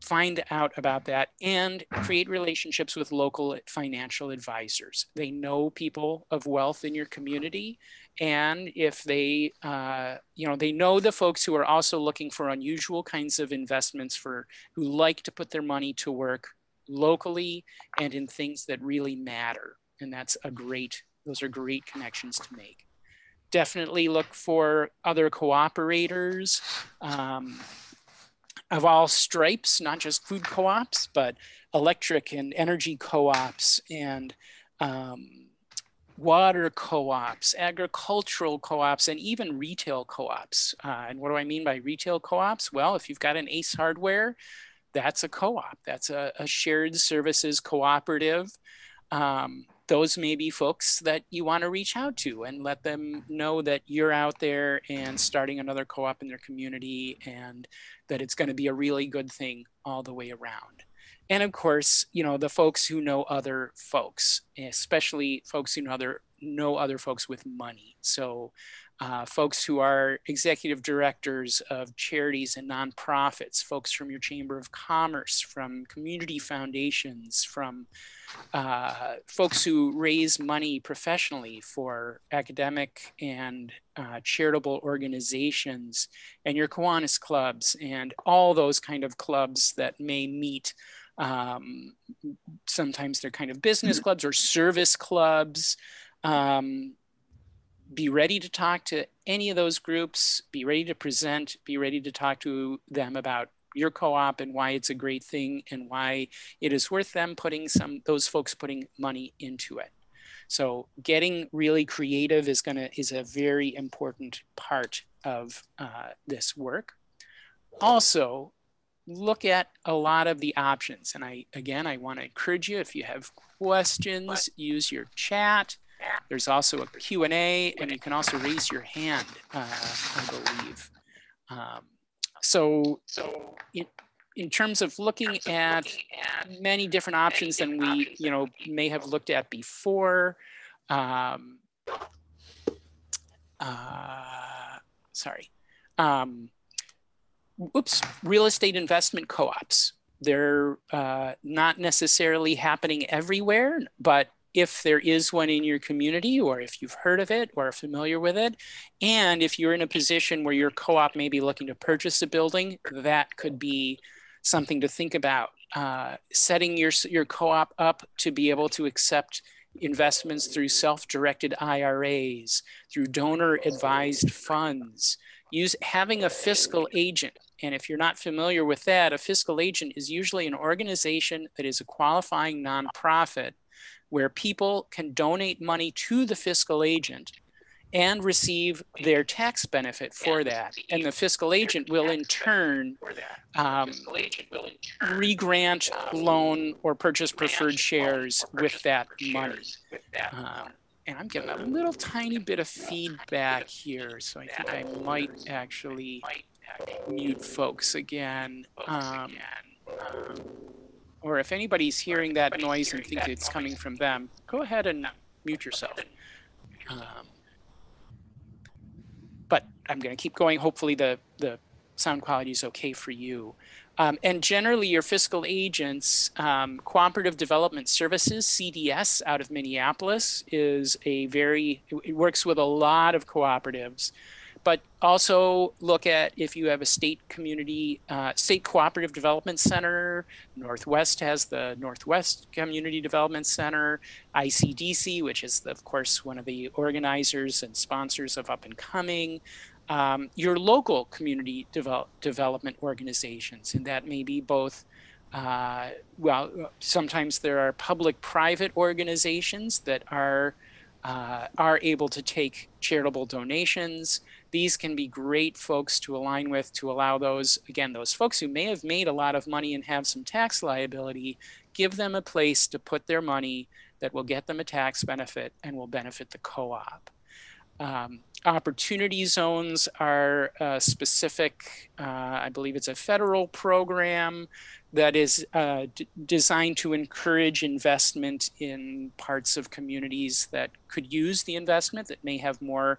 find out about that and create relationships with local financial advisors. They know people of wealth in your community. And if they, they know the folks who are also looking for unusual kinds of investments who like to put their money to work locally and in things that really matter. And those are great connections to make. Definitely look for other cooperators. of all stripes, not just food co-ops, but electric and energy co-ops and water co-ops, agricultural co-ops, and even retail co-ops. And what do I mean by retail co-ops? Well, if you've got an Ace Hardware, that's a co-op. That's a shared services cooperative. Those may be folks that you want to reach out to and let them know that you're out there and starting another co-op in their community, and that it's going to be a really good thing all the way around. And of course, you know, the folks who know other folks, especially folks who know other folks with money. So folks who are executive directors of charities and nonprofits, folks from your Chamber of Commerce, from community foundations, from folks who raise money professionally for academic and charitable organizations, and your Kiwanis clubs, and all those kind of clubs that may meet. Sometimes they're kind of business clubs or service clubs. Be ready to talk to any of those groups, be ready to present, be ready to talk to them about your co-op and why it's a great thing and why it is worth them those folks putting money into it. So getting really creative is a very important part of this work. Also, look at a lot of the options. And I want to encourage you, if you have questions, use your chat. There's also a Q&A, and you can also raise your hand, I believe. So in terms of looking at many different options than we, may have looked at before, real estate investment co-ops. They're not necessarily happening everywhere, but if there is one in your community, or if you've heard of it or are familiar with it, and if you're in a position where your co-op may be looking to purchase a building, that could be something to think about. Setting your co-op up to be able to accept investments through self-directed IRAs, through donor-advised funds, having a fiscal agent. And if you're not familiar with that, a fiscal agent is usually an organization that is a qualifying nonprofit where people can donate money to the fiscal agent and receive their tax benefit for that. And the fiscal agent will in turn re-grant loan or purchase preferred shares with that money. And I'm getting a little tiny bit of feedback here, so I think I might actually mute folks again. Or if anybody's hearing that noise and think it's coming from them, go ahead and mute yourself. But I'm going to keep going. Hopefully the sound quality is okay for you. And generally your fiscal agents, Cooperative Development Services, CDS, out of Minneapolis, it works with a lot of cooperatives. But also look at if you have a state cooperative development center. Northwest has the Northwest Community Development Center, ICDC, which is of course one of the organizers and sponsors of Up and Coming. Your local community development organizations, and that may be both. Sometimes there are public-private organizations that are able to take charitable donations. These can be great folks to align with, to allow those folks who may have made a lot of money and have some tax liability, give them a place to put their money that will get them a tax benefit and will benefit the co-op. Opportunity zones are specific, I believe it's a federal program that is designed to encourage investment in parts of communities that could use the investment, that may have more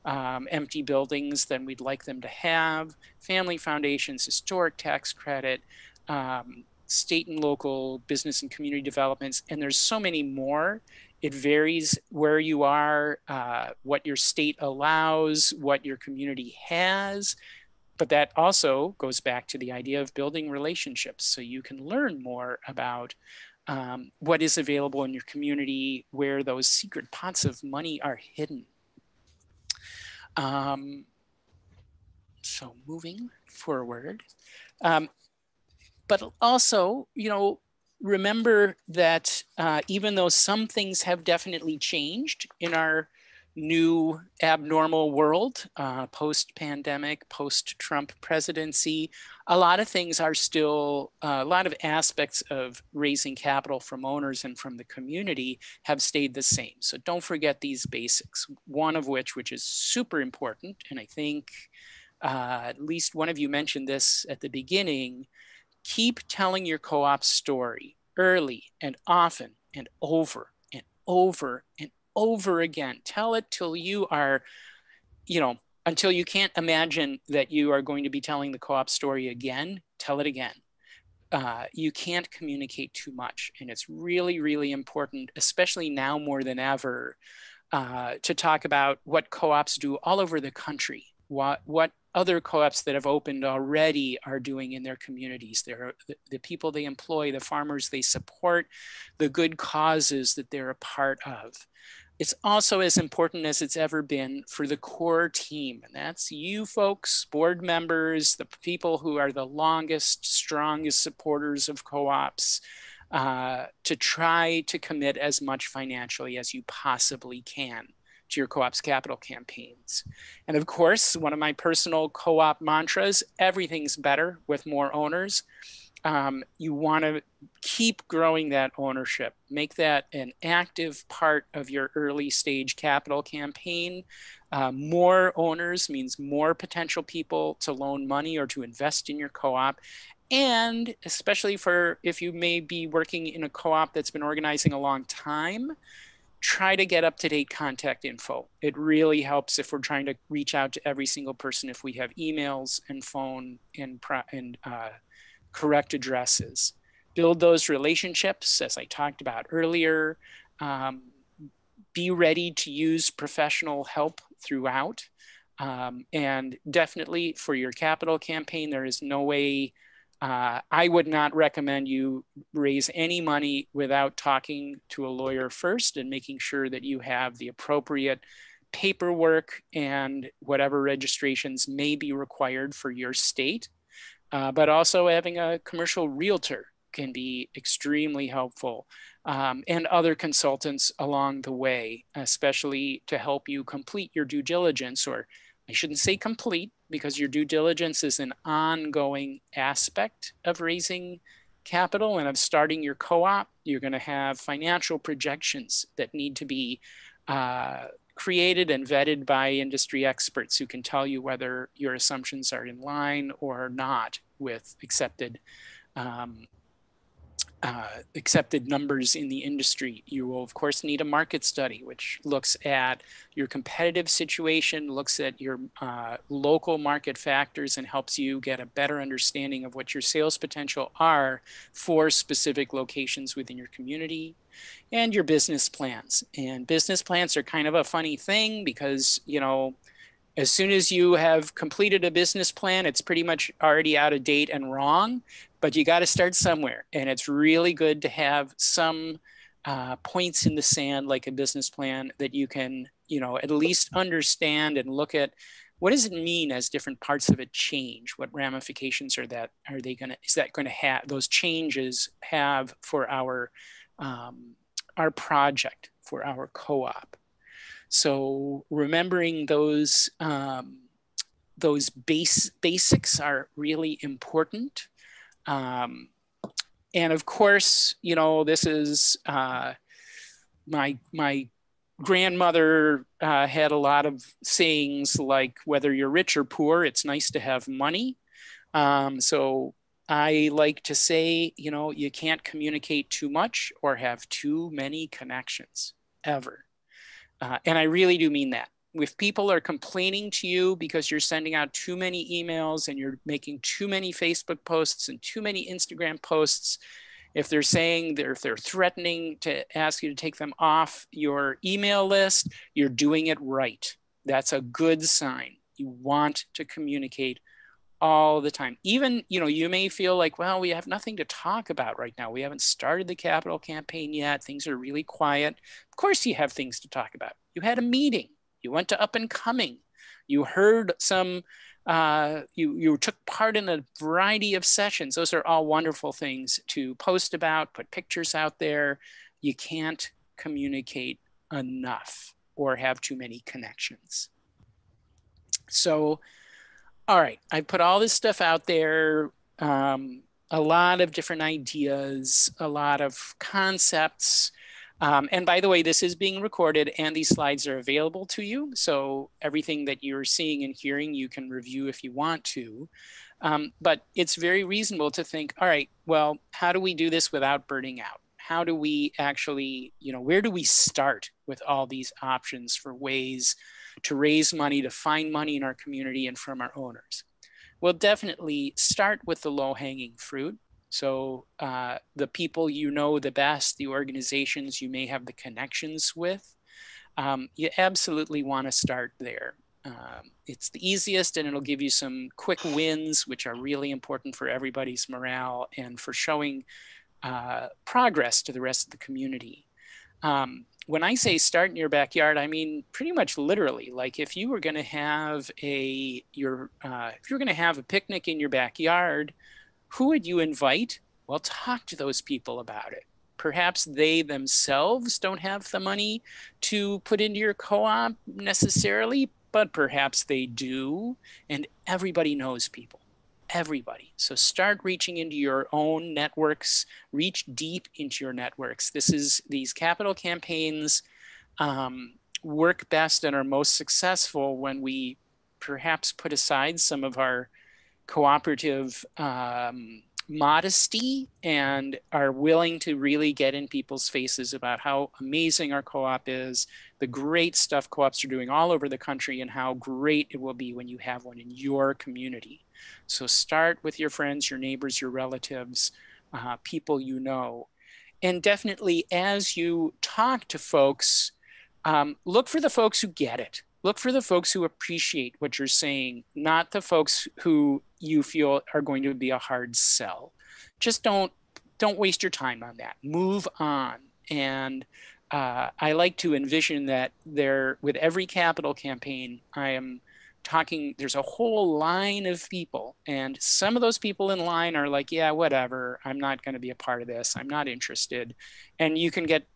empty buildings than we'd like them to have. Family foundations, historic tax credit, state and local business and community developments, and there's so many more. It varies where you are, what your state allows, what your community has. But that also goes back to the idea of building relationships, so you can learn more about what is available in your community, where those secret pots of money are hidden. So moving forward, but also, remember that even though some things have definitely changed in our new abnormal world, post-pandemic, post-Trump presidency, a lot of things are still, a lot of aspects of raising capital from owners and from the community have stayed the same. So don't forget these basics, one of which is super important, and I think at least one of you mentioned this at the beginning, keep telling your co-op story early and often and over and over and over again. Tell it till you are, until you can't imagine that you are going to be telling the co-op story again. Tell it again. You can't communicate too much. And it's really, really important, especially now more than ever, to talk about what co-ops do all over the country, what other co-ops that have opened already are doing in their communities. They're the people they employ, the farmers they support, the good causes that they're a part of. It's also as important as it's ever been for the core team. And that's you folks, board members, the people who are the longest, strongest supporters of co-ops, to try to commit as much financially as you possibly can to your co-op's capital campaigns. And of course, one of my personal co-op mantras, everything's better with more owners. You want to keep growing that ownership, make that an active part of your early stage capital campaign. More owners means more potential people to loan money or to invest in your co-op. And especially for if you may be working in a co-op that's been organizing a long time, try to get up-to-date contact info. It really helps if we're trying to reach out to every single person, if we have emails and phone and correct addresses. Build those relationships, as I talked about earlier. Be ready to use professional help throughout. And definitely for your capital campaign, there is no way, I would not recommend you raise any money without talking to a lawyer first and making sure that you have the appropriate paperwork and whatever registrations may be required for your state. But also having a commercial realtor can be extremely helpful, and other consultants along the way, especially to help you complete your due diligence, or I shouldn't say complete, because your due diligence is an ongoing aspect of raising capital and of starting your co-op. You're going to have financial projections that need to be created and vetted by industry experts who can tell you whether your assumptions are in line or not with accepted numbers in the industry. You will, of course, need a market study, which looks at your competitive situation, looks at your local market factors, and helps you get a better understanding of what your sales potential are for specific locations within your community, and your business plans. And business plans are kind of a funny thing because, as soon as you have completed a business plan, it's pretty much already out of date and wrong, but you got to start somewhere. And it's really good to have some points in the sand, like a business plan, that you can, at least understand and look at what does it mean as different parts of it change? What ramifications is that going to have, those changes have for our project, for our co-op. So remembering those basics are really important. And of course, this is my grandmother had a lot of sayings like, whether you're rich or poor, it's nice to have money. So I like to say, you can't communicate too much or have too many connections ever. And I really do mean that. If people are complaining to you because you're sending out too many emails and you're making too many Facebook posts and too many Instagram posts, if they're threatening to ask you to take them off your email list, you're doing it right. That's a good sign. You want to communicate all the time. Even, you may feel like, well, we have nothing to talk about right now. We haven't started the capital campaign yet. Things are really quiet. Of course you have things to talk about. You had a meeting. You went to Up and Coming. You heard some, you took part in a variety of sessions. Those are all wonderful things to post about, put pictures out there. You can't communicate enough or have too many connections. So, all right, I put all this stuff out there, a lot of different ideas, a lot of concepts. And by the way, this is being recorded and these slides are available to you. So everything that you're seeing and hearing, you can review if you want to. But it's very reasonable to think, all right, well, how do we do this without burning out? How do we actually, where do we start with all these options for ways to raise money, to find money in our community and from our owners? Well, definitely start with the low-hanging fruit. So the people you know the best, the organizations you may have the connections with, you absolutely want to start there. It's the easiest and it'll give you some quick wins, which are really important for everybody's morale and for showing progress to the rest of the community. When I say start in your backyard, I mean pretty much literally. Like if you were going to have if you're going to have a picnic in your backyard, who would you invite? Well, talk to those people about it. Perhaps they themselves don't have the money to put into your co-op necessarily, but perhaps they do. And everybody knows people. Everybody. So start reaching into your own networks, reach deep into your networks. These capital campaigns work best and are most successful when we perhaps put aside some of our cooperative modesty and are willing to really get in people's faces about how amazing our co-op is, the great stuff co-ops are doing all over the country, and how great it will be when you have one in your community. So start with your friends, your neighbors, your relatives, people you know. And definitely as you talk to folks, look for the folks who get it. Look for the folks who appreciate what you're saying, not the folks who you feel are going to be a hard sell. Just don't waste your time on that. Move on. And I like to envision that with every capital campaign, I am talking, there's a whole line of people, and some of those people in line are like, yeah, whatever, I'm not going to be a part of this, I'm not interested. And you can get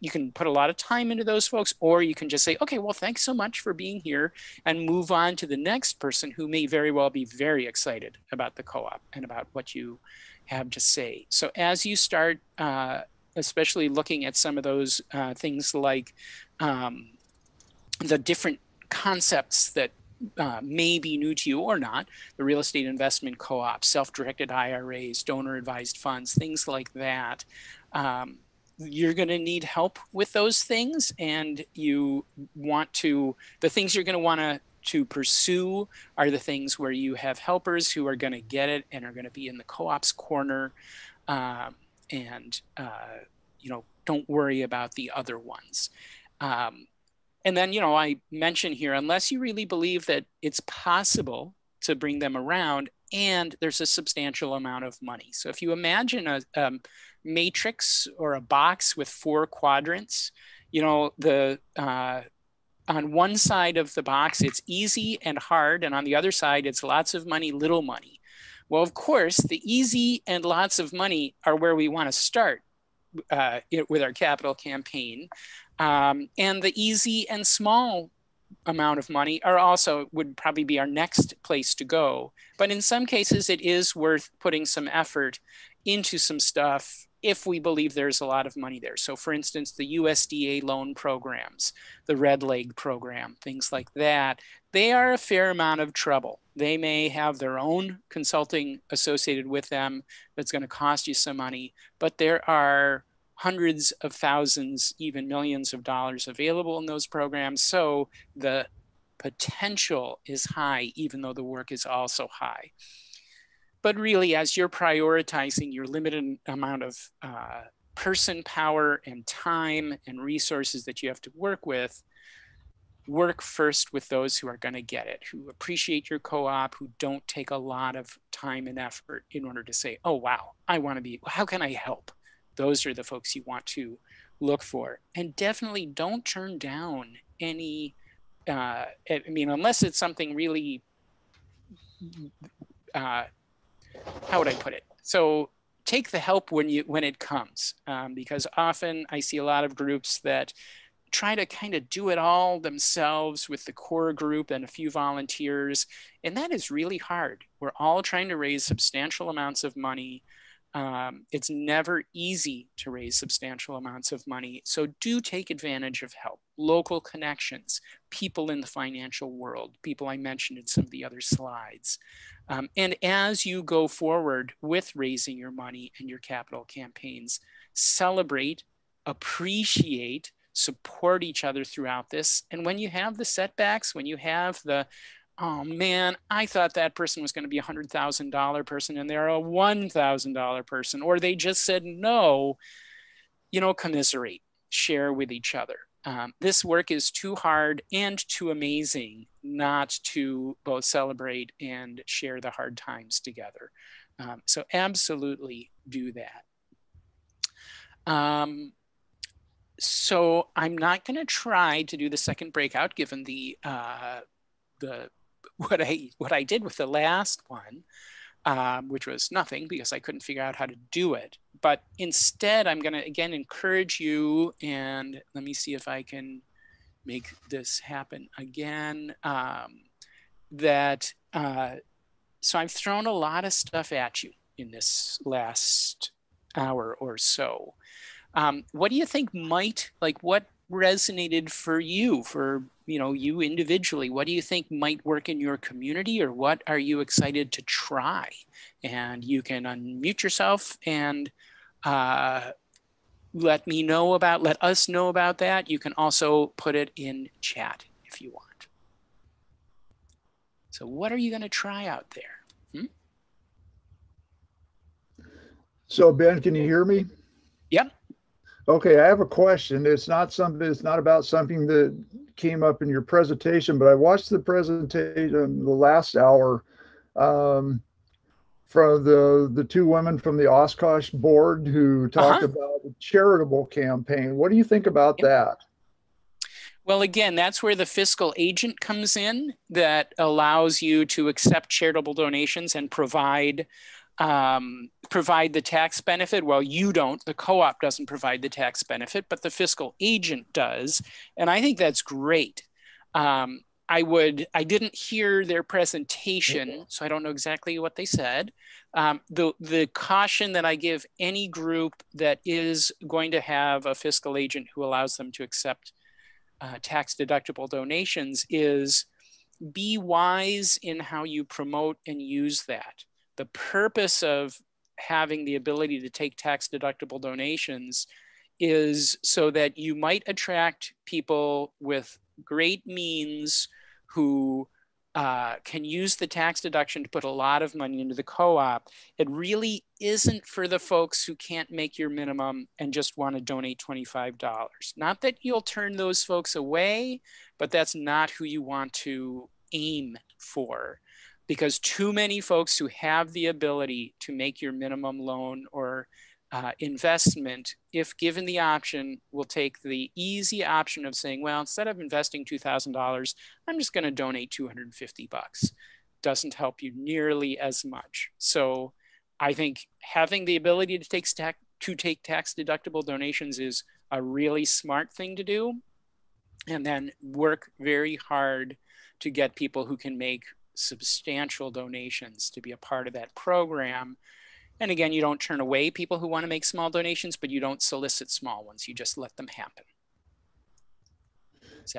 you can put a lot of time into those folks, or you can just say, okay, well, thanks so much for being here, and move on to the next person who may very well be very excited about the co-op and about what you have to say. So as you start, especially looking at some of those things like the different concepts that may be new to you or not, the real estate investment co-op, self-directed IRAs, donor-advised funds, things like that. You're going to need help with those things, and the things you're going to want to pursue are the things where you have helpers who are going to get it and are going to be in the co-op's corner, don't worry about the other ones. And then, I mention here, unless you really believe that it's possible to bring them around and there's a substantial amount of money. So if you imagine a matrix or a box with 4 quadrants, on one side of the box, it's easy and hard. And on the other side, it's lots of money, little money. Well, of course, the easy and lots of money are where we want to start with our capital campaign. And the easy and small amount of money would probably be our next place to go. But in some cases, it is worth putting some effort into some stuff if we believe there's a lot of money there. So for instance, the USDA loan programs, the Red Leg program, things like that, they are a fair amount of trouble. They may have their own consulting associated with them that's going to cost you some money, but there are hundreds of thousands, even millions of dollars available in those programs. So the potential is high, even though the work is also high. But really, as you're prioritizing your limited amount of person power and time and resources that you have to work with, work first with those who are going to get it, who appreciate your co-op, who don't take a lot of time and effort in order to say, oh, wow, how can I help? Those are the folks you want to look for. And definitely don't turn down any I mean, unless it's something really, how would I put it? So take the help when it comes, because often I see a lot of groups that try to kind of do it all themselves with the core group and a few volunteers, and that is really hard. We're all trying to raise substantial amounts of money. It's never easy to raise substantial amounts of money. So do take advantage of help, local connections, people in the financial world, people I mentioned in some of the other slides. And as you go forward with raising your money and your capital campaigns, celebrate, appreciate, support each other throughout this. And when you have the setbacks, when you have the, oh man, I thought that person was going to be a $100,000 person and they're a $1,000 person, or they just said no, commiserate, share with each other. This work is too hard and too amazing not to both celebrate and share the hard times together. So absolutely do that. So I'm not going to try to do the second breakout, given what I did with the last one, which was nothing because I couldn't figure out how to do it. But instead, I'm going to again encourage you, and let me see if I can make this happen again. So I've thrown a lot of stuff at you in this last hour or so. What do you think what resonated for you, you individually? What do you think might work in your community, or what are you excited to try? And you can unmute yourself and let us know about that. You can also put it in chat if you want. So what are you going to try out there? So Ben, can you hear me? Yep. Okay, I have a question. It's not about something that came up in your presentation, but I watched the presentation the last hour from the two women from the Oshkosh board who talked about a charitable campaign. What do you think about that? Well, again, that's where the fiscal agent comes in, that allows you to accept charitable donations and provide the tax benefit. Well, you don't. The co-op doesn't provide the tax benefit, but the fiscal agent does. And I think that's great. I didn't hear their presentation, so I don't know exactly what they said. The caution that I give any group that is going to have a fiscal agent who allows them to accept tax deductible donations is be wise in how you promote and use that. The purpose of having the ability to take tax deductible donations is so that you might attract people with great means who can use the tax deduction to put a lot of money into the co-op. It really isn't for the folks who can't make your minimum and just want to donate $25. Not that you'll turn those folks away, but that's not who you want to aim for. Because too many folks who have the ability to make your minimum loan or investment, if given the option, will take the easy option of saying, well, instead of investing $2,000, I'm just going to donate $250. Doesn't help you nearly as much. So I think having the ability to take tax deductible donations is a really smart thing to do. And then work very hard to get people who can make substantial donations to be a part of that program. And again, you don't turn away people who want to make small donations, but you don't solicit small ones. You just let them happen.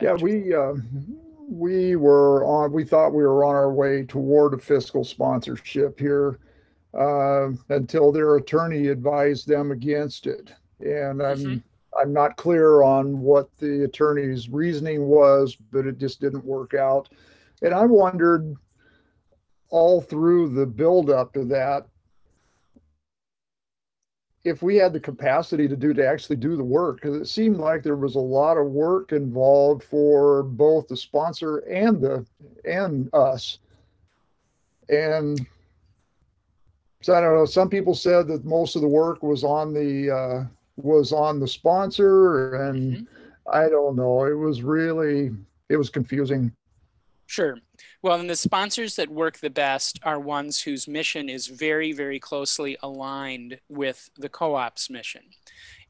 Yeah, we thought we were on our way toward a fiscal sponsorship here until their attorney advised them against it. And I'm not clear on what the attorney's reasoning was, but it just didn't work out. And I wondered all through the buildup to that, if we had the capacity to actually do the work, because it seemed like there was a lot of work involved for both the sponsor and us. And so I don't know, some people said that most of the work was on the sponsor, and I don't know, it was really it was confusing. Sure. Well, and the sponsors that work the best are ones whose mission is very, very closely aligned with the co-op's mission.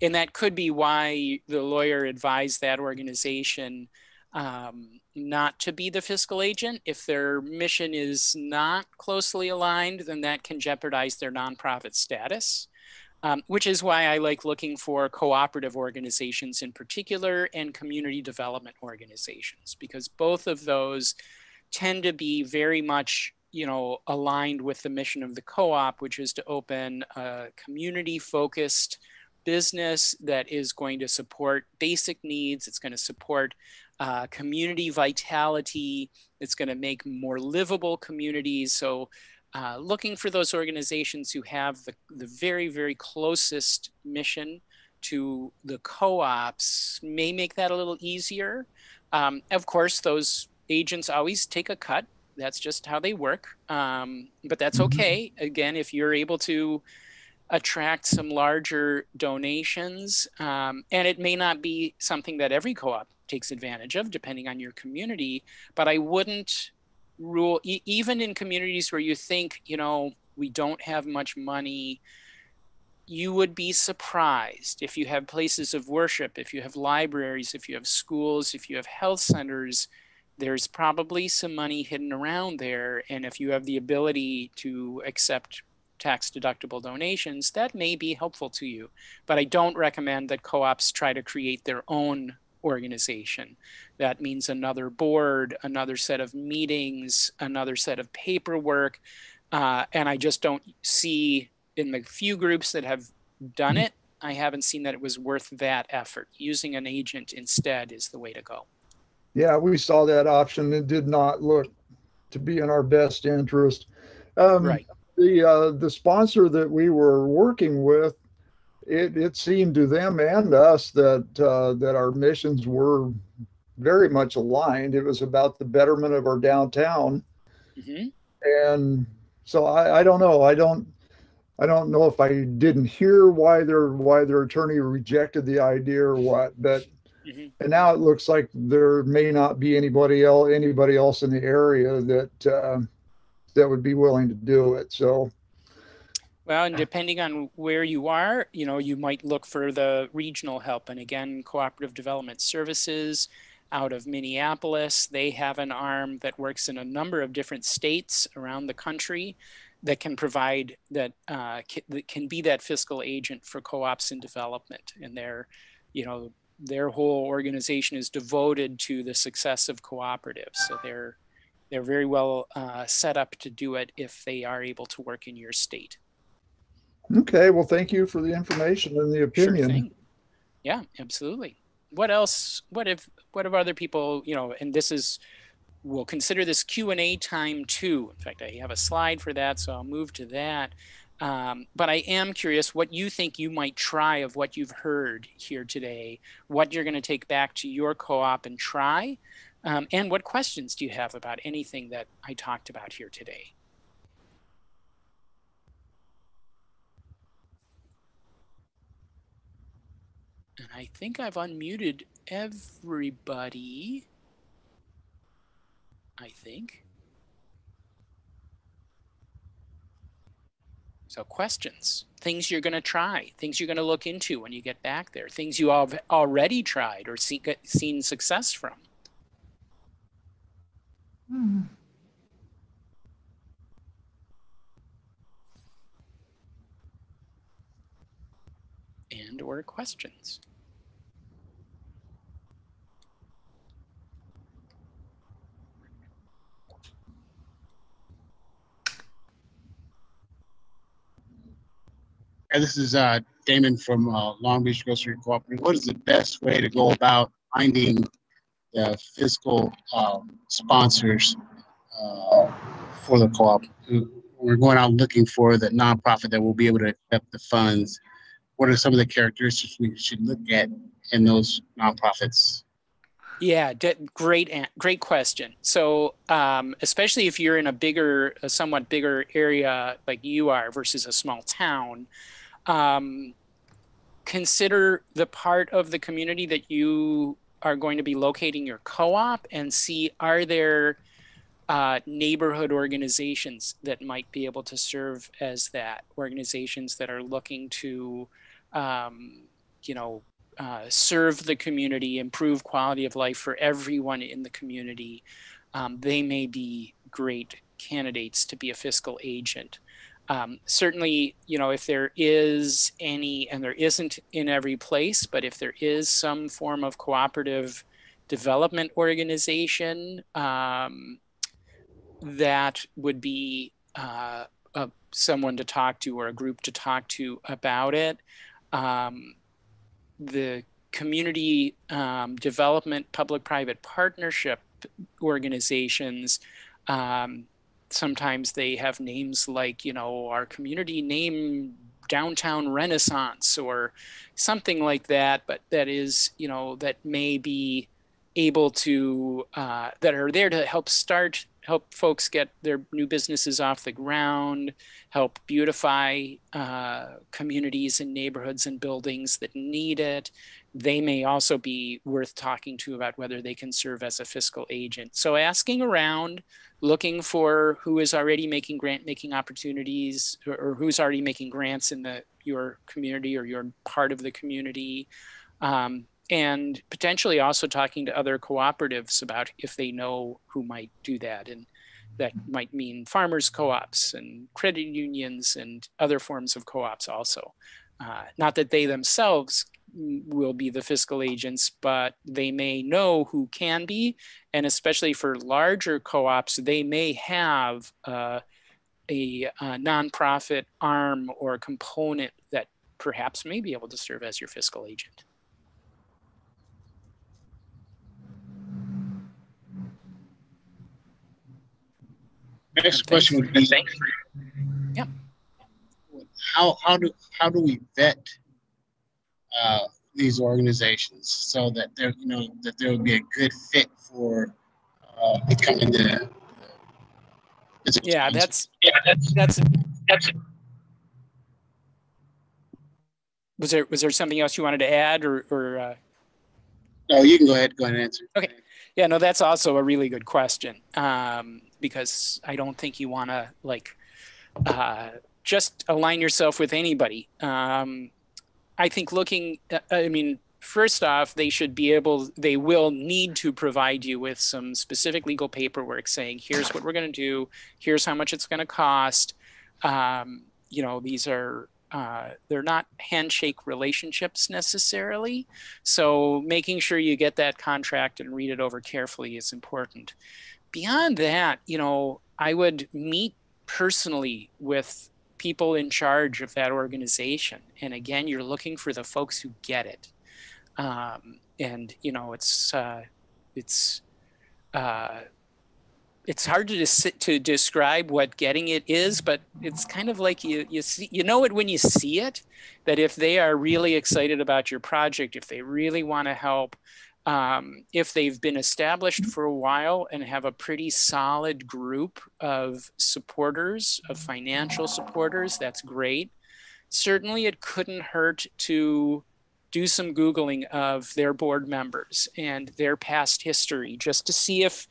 And that could be why the lawyer advised that organization not to be the fiscal agent. If their mission is not closely aligned, then that can jeopardize their nonprofit status. Which is why I like looking for cooperative organizations in particular and community development organizations, because both of those tend to be very much, aligned with the mission of the co-op, which is to open a community-focused business that is going to support basic needs. It's going to support community vitality. It's going to make more livable communities. So looking for those organizations who have the very, very closest mission to the co-ops may make that a little easier. Of course, those agents always take a cut. That's just how they work. But that's okay. Again, if you're able to attract some larger donations, and it may not be something that every co-op takes advantage of, depending on your community, but I wouldn't rule, even in communities where you think, we don't have much money, you would be surprised if you have places of worship, if you have libraries, if you have schools, if you have health centers, there's probably some money hidden around there. And if you have the ability to accept tax deductible donations, that may be helpful to you. But I don't recommend that co-ops try to create their own organization. That means another board, another set of meetings, another set of paperwork. And I just don't see, in the few groups that have done it, I haven't seen that it was worth that effort. Using an agent instead is the way to go. Yeah, we saw that option. It did not look to be in our best interest. Right. The sponsor that we were working with, it seemed to them and us that that our missions were very much aligned. It was about the betterment of our downtown, and so I don't know. I don't know if I didn't hear why their attorney rejected the idea or what, but. And now it looks like there may not be anybody else in the area that would be willing to do it. So, well, and depending on where you are, you might look for the regional help. And again, Cooperative Development Services out of Minneapolis, they have an arm that works in a number of different states around the country that can provide that can be that fiscal agent for co-ops in development. And their whole organization is devoted to the success of cooperatives. So they're very well set up to do it if they are able to work in your state. Okay, well, thank you for the information and the opinion. Sure thing. Yeah, absolutely. What else? What have other people? And we'll consider this Q&A time too. In fact, I have a slide for that, so I'll move to that. But I am curious what you think you might try of what you've heard here today, what you're going to take back to your co-op and try, and what questions do you have about anything that I talked about here today? And I think I've unmuted everybody. I think. So questions, things you're going to try, things you're going to look into when you get back there, things you have already tried or seen success from. And or questions. This is Damon from Long Beach Grocery Cooperative. What is the best way to go about finding the fiscal sponsors for the co-op? We're going out looking for the nonprofit that will be able to accept the funds. What are some of the characteristics we should look at in those nonprofits? Yeah, great question. So especially if you're in a somewhat bigger area like you are versus a small town, consider the part of the community that you are going to be locating your co-op and see, are there neighborhood organizations that might be able to serve as that, organizations that are looking to, serve the community, improve quality of life for everyone in the community. They may be great candidates to be a fiscal agent. Certainly, if there is any, and there isn't in every place, but if there is some form of cooperative development organization, that would be someone to talk to, or a group to talk to about it. The community development public-private partnership organizations, sometimes they have names like, our community name Downtown Renaissance or something like that, but that is, that may be able to, that are there to help folks get their new businesses off the ground, help beautify communities and neighborhoods and buildings that need it. They may also be worth talking to about whether they can serve as a fiscal agent. So asking around, looking for who is already making grant-making opportunities, or who's already making grants in your community or your part of the community. And potentially also talking to other cooperatives about if they know who might do that. And that might mean farmers co-ops and credit unions and other forms of co-ops also. Not that they themselves will be the fiscal agents, but they may know who can be. And especially for larger co-ops, they may have a nonprofit arm or component that perhaps may be able to serve as your fiscal agent. Next question would be, yeah, how do we vet these organizations so that they're that there would be a good fit for becoming the yeah, that's was there something else you wanted to add, or No, you can go ahead and answer. Okay. Yeah, no, that's also a really good question, because I don't think you want to just align yourself with anybody. I think first off, they will need to provide you with some specific legal paperwork saying, here's what we're going to do, here's how much it's going to cost. These are, they're not handshake relationships necessarily. So making sure you get that contract and read it over carefully is important. Beyond that, I would meet personally with people in charge of that organization. And again, you're looking for the folks who get it. It's hard to describe what getting it is, but it's kind of like you see, it when you see it, that if they are really excited about your project, if they really want to help, if they've been established for a while and have a pretty solid group of supporters, of financial supporters, that's great. Certainly it couldn't hurt to do some Googling of their board members and their past history, just to see if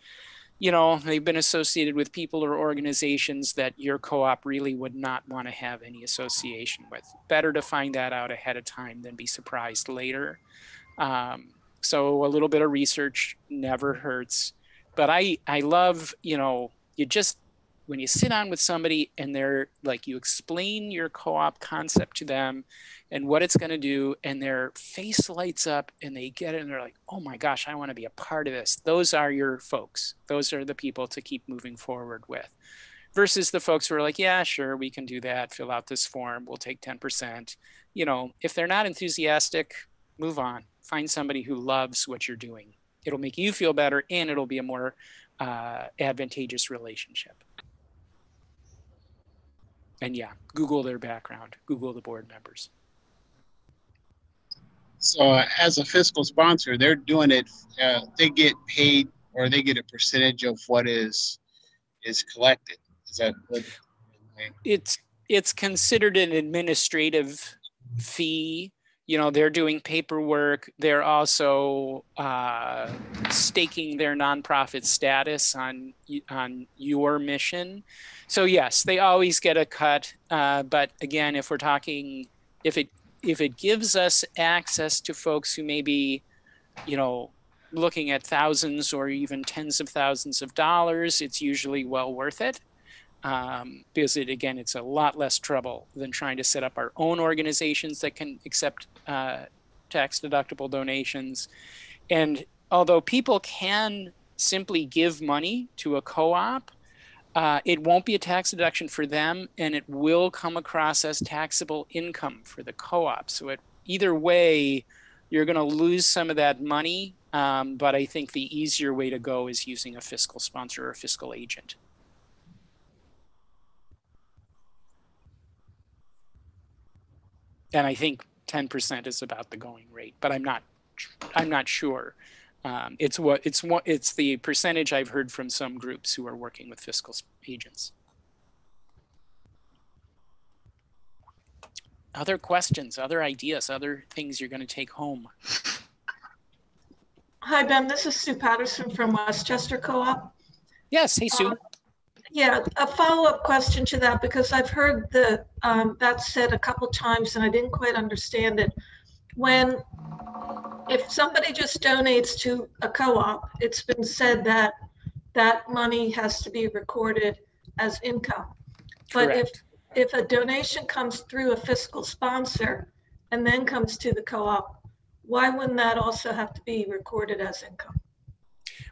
they've been associated with people or organizations that your co-op really would not want to have any association with. Better to find that out ahead of time than be surprised later. So a little bit of research never hurts. But I love, when you sit down with somebody and they're like, you explain your co-op concept to them and what it's going to do, and their face lights up and they get it and they're like, oh my gosh, I want to be a part of this. Those are your folks. Those are the people to keep moving forward with. Versus the folks who are like, yeah, sure, we can do that. Fill out this form. We'll take 10%. If they're not enthusiastic, move on. Find somebody who loves what you're doing. It'll make you feel better, and it'll be a more advantageous relationship. And yeah, Google their background, Google the board members. So as a fiscal sponsor, they're doing it, they get paid, or they get a percentage of what is collected. Is that what? It's considered an administrative fee. they're doing paperwork. They're also staking their nonprofit status on your mission. So yes, they always get a cut. But again, if we're talking, if it gives us access to folks who may be, looking at thousands or even tens of thousands of dollars, it's usually well worth it. Because it's a lot less trouble than trying to set up our own organizations that can accept tax deductible donations. And although people can simply give money to a co-op, it won't be a tax deduction for them, and it will come across as taxable income for the co-op. So either way, you're going to lose some of that money, but I think the easier way to go is using a fiscal sponsor or a fiscal agent. And I think 10% is about the going rate, but I'm not sure. It's the percentage I've heard from some groups who are working with fiscal agents. Other questions, other ideas, other things you're going to take home? Hi, Ben. This is Sue Patterson from Westchester Co-op. Yes. Hey, Sue. Yeah, a follow-up question to that, because I've heard that said a couple times and I didn't quite understand it. If somebody just donates to a co-op, it's been said that that money has to be recorded as income. But Correct. if a donation comes through a fiscal sponsor and then comes to the co-op, why wouldn't that also have to be recorded as income?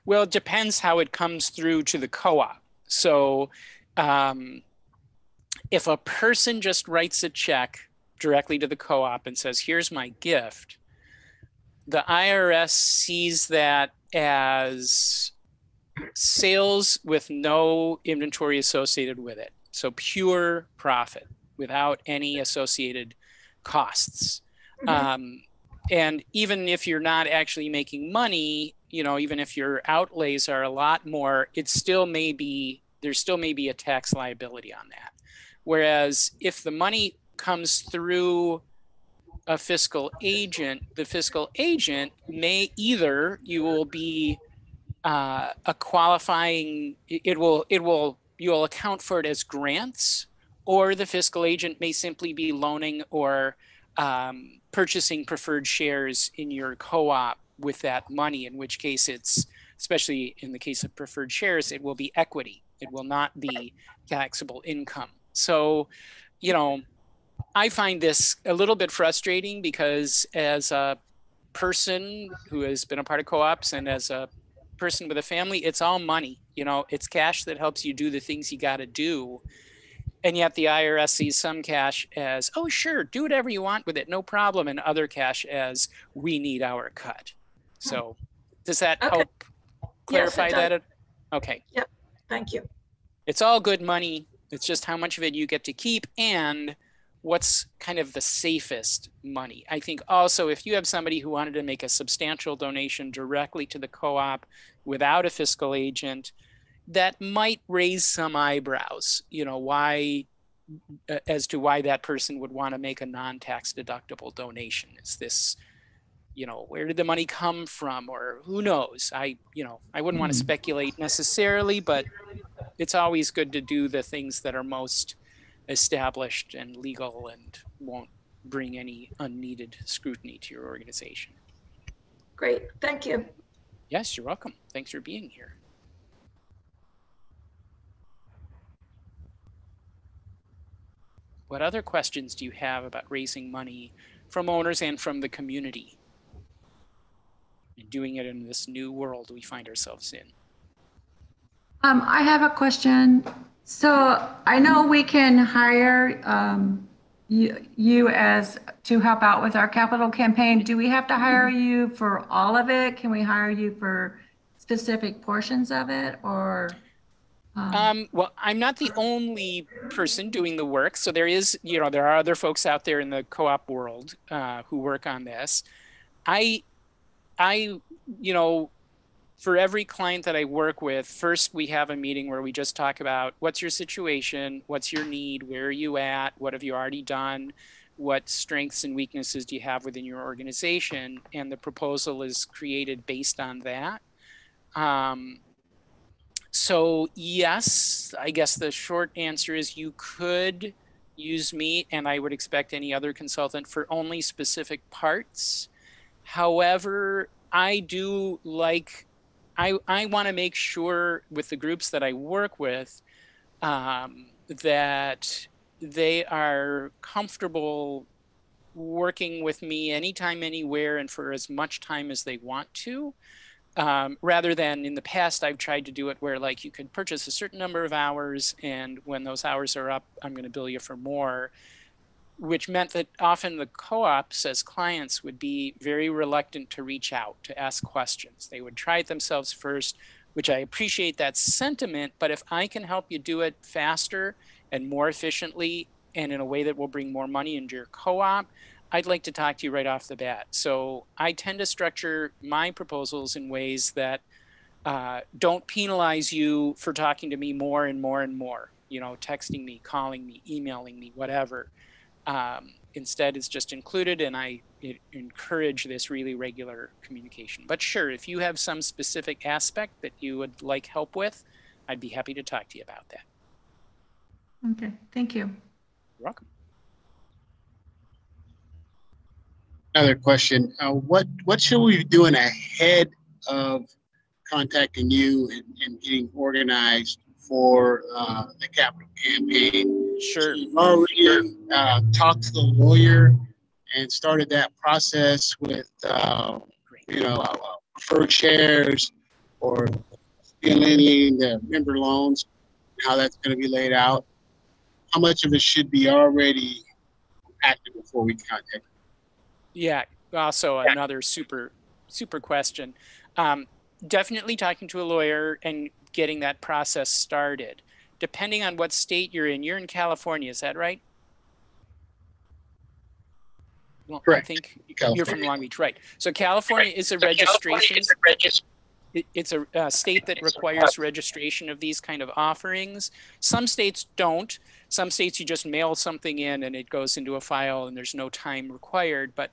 Well, it depends how it comes through to the co-op. So if a person just writes a check directly to the co-op and says, here's my gift, the IRS sees that as sales with no inventory associated with it. So pure profit without any associated costs. Mm-hmm. And even if you're not actually making money, even if your outlays are a lot more, there still may be a tax liability on that. Whereas if the money comes through a fiscal agent, the fiscal agent may either, you will be a qualifying, you'll account for it as grants, or the fiscal agent may simply be loaning or purchasing preferred shares in your co-op with that money, in which case it's, especially in the case of preferred shares, it will be equity. It will not be taxable income. So, I find this a little bit frustrating because as a person who has been a part of co-ops and as a person with a family, it's all money. It's cash that helps you do the things you got to do. And yet the IRS sees some cash as, oh, sure, do whatever you want with it, no problem. And other cash as, we need our cut. So does that help clarify that? Okay. Yep. Thank you. It's all good money. It's just how much of it you get to keep and what's kind of the safest money. I think also if you have somebody who wanted to make a substantial donation directly to the co-op without a fiscal agent, that might raise some eyebrows, as to why that person would want to make a non-tax deductible donation. Is this, where did the money come from, or who knows? I wouldn't want to speculate necessarily, but it's always good to do the things that are most established and legal and won't bring any unneeded scrutiny to your organization. Great, thank you. Yes, you're welcome. Thanks for being here. What other questions do you have about raising money from owners and from the community and doing it in this new world we find ourselves in? I have a question. So I know we can hire you as to help out with our capital campaign. Do we have to hire you for all of it? Can we hire you for specific portions of it, or? Well, I'm not the only person doing the work. So there are other folks out there in the co-op world who work on this. I, for every client that I work with, first we have a meeting where we just talk about what's your situation, what's your need, where are you at, what have you already done, what strengths and weaknesses do you have within your organization, and the proposal is created based on that. So yes, I guess the short answer is you could use me, and I would expect any other consultant, for only specific parts. However, I do like, I want to make sure with the groups that I work with that they are comfortable working with me anytime, anywhere, and for as much time as they want to. Rather than in the past, I've tried to do it where like you could purchase a certain number of hours, and when those hours are up, I'm going to bill you for more, which meant that often the co-ops as clients would be very reluctant to reach out, to ask questions. They would try it themselves first, which I appreciate that sentiment, but if I can help you do it faster and more efficiently and in a way that will bring more money into your co-op, I'd like to talk to you right off the bat. So I tend to structure my proposals in ways that don't penalize you for talking to me more and more and more, you know, texting me, calling me, emailing me, whatever. Instead, it's just included, and I encourage this really regular communication. But sure, if you have some specific aspect that you would like help with, I'd be happy to talk to you about that. Okay, thank you. You're welcome. Another question. What should we be doing ahead of contacting you and getting organized for the capital campaign? Sure. So you've already talked to the lawyer and started that process with, preferred shares or delineating the member loans, how that's going to be laid out. How much of it should be already active before we contact you? Yeah, also another super question. Definitely talking to a lawyer and getting that process started. Depending on what state you're in California, is that right? Well, Correct. I think California. You're from Long Beach, right? So California is a registration. It's a state that requires registration of these kind of offerings. Some states don't. Some states you just mail something in and it goes into a file and there's no time required. But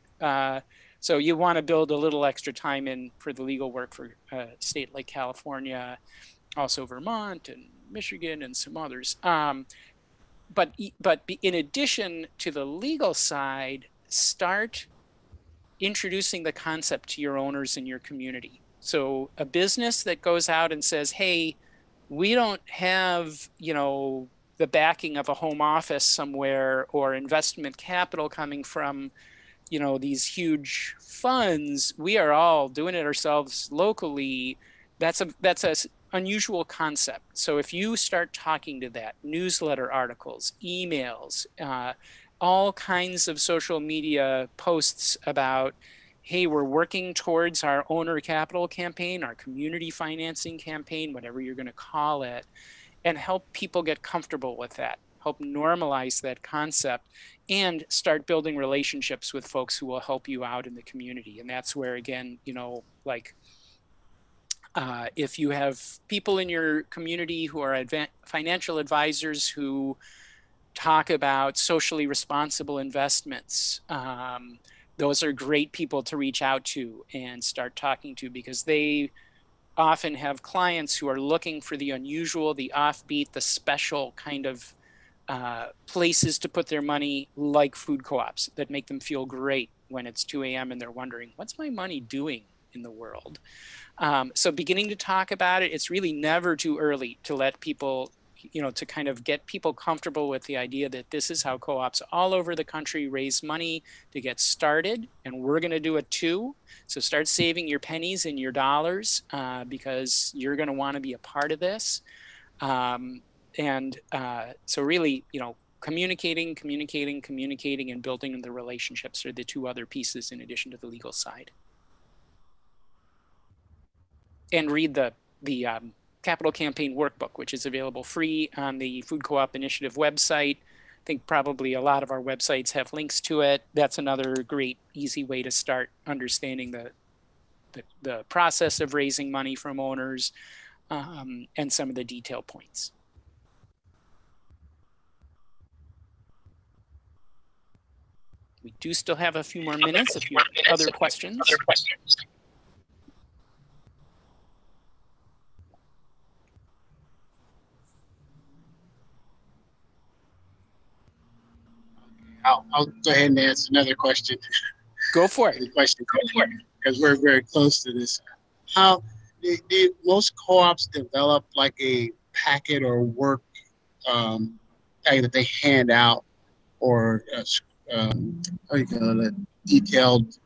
so you want to build a little extra time in for the legal work for a state like California, also Vermont and Michigan and some others. But in addition to the legal side, start introducing the concept to your owners in your community. So a business that goes out and says, hey, we don't have, the backing of a home office somewhere or investment capital coming from, these huge funds. We are all doing it ourselves locally. That's a unusual concept. So if you start talking to that, newsletter articles, emails, all kinds of social media posts about, hey, we're working towards our owner capital campaign, our community financing campaign, whatever you're going to call it, and help people get comfortable with that, help normalize that concept, and start building relationships with folks who will help you out in the community. And that's where, again, if you have people in your community who are financial advisors who talk about socially responsible investments, those are great people to reach out to and start talking to, because they often have clients who are looking for the unusual, the offbeat, the special kind of places to put their money, like food co-ops that make them feel great when it's 2 a.m. and they're wondering, what's my money doing in the world? So beginning to talk about it, it's really never too early to let people, to kind of get people comfortable with the idea that this is how co-ops all over the country raise money to get started, and we're going to do it too. So start saving your pennies and your dollars because you're going to want to be a part of this. So really, communicating, and building the relationships are the two other pieces in addition to the legal side. And read the Capital Campaign Workbook, which is available free on the Food Co-op Initiative website. I think probably a lot of our websites have links to it. That's another great, easy way to start understanding the process of raising money from owners and some of the detail points. We do still have a few more minutes if you have other questions. I'll go ahead and answer another question. Go for it. Because we're very close to this. How do most co-ops develop like a packet or work packet that they hand out, or how do you call it, detailed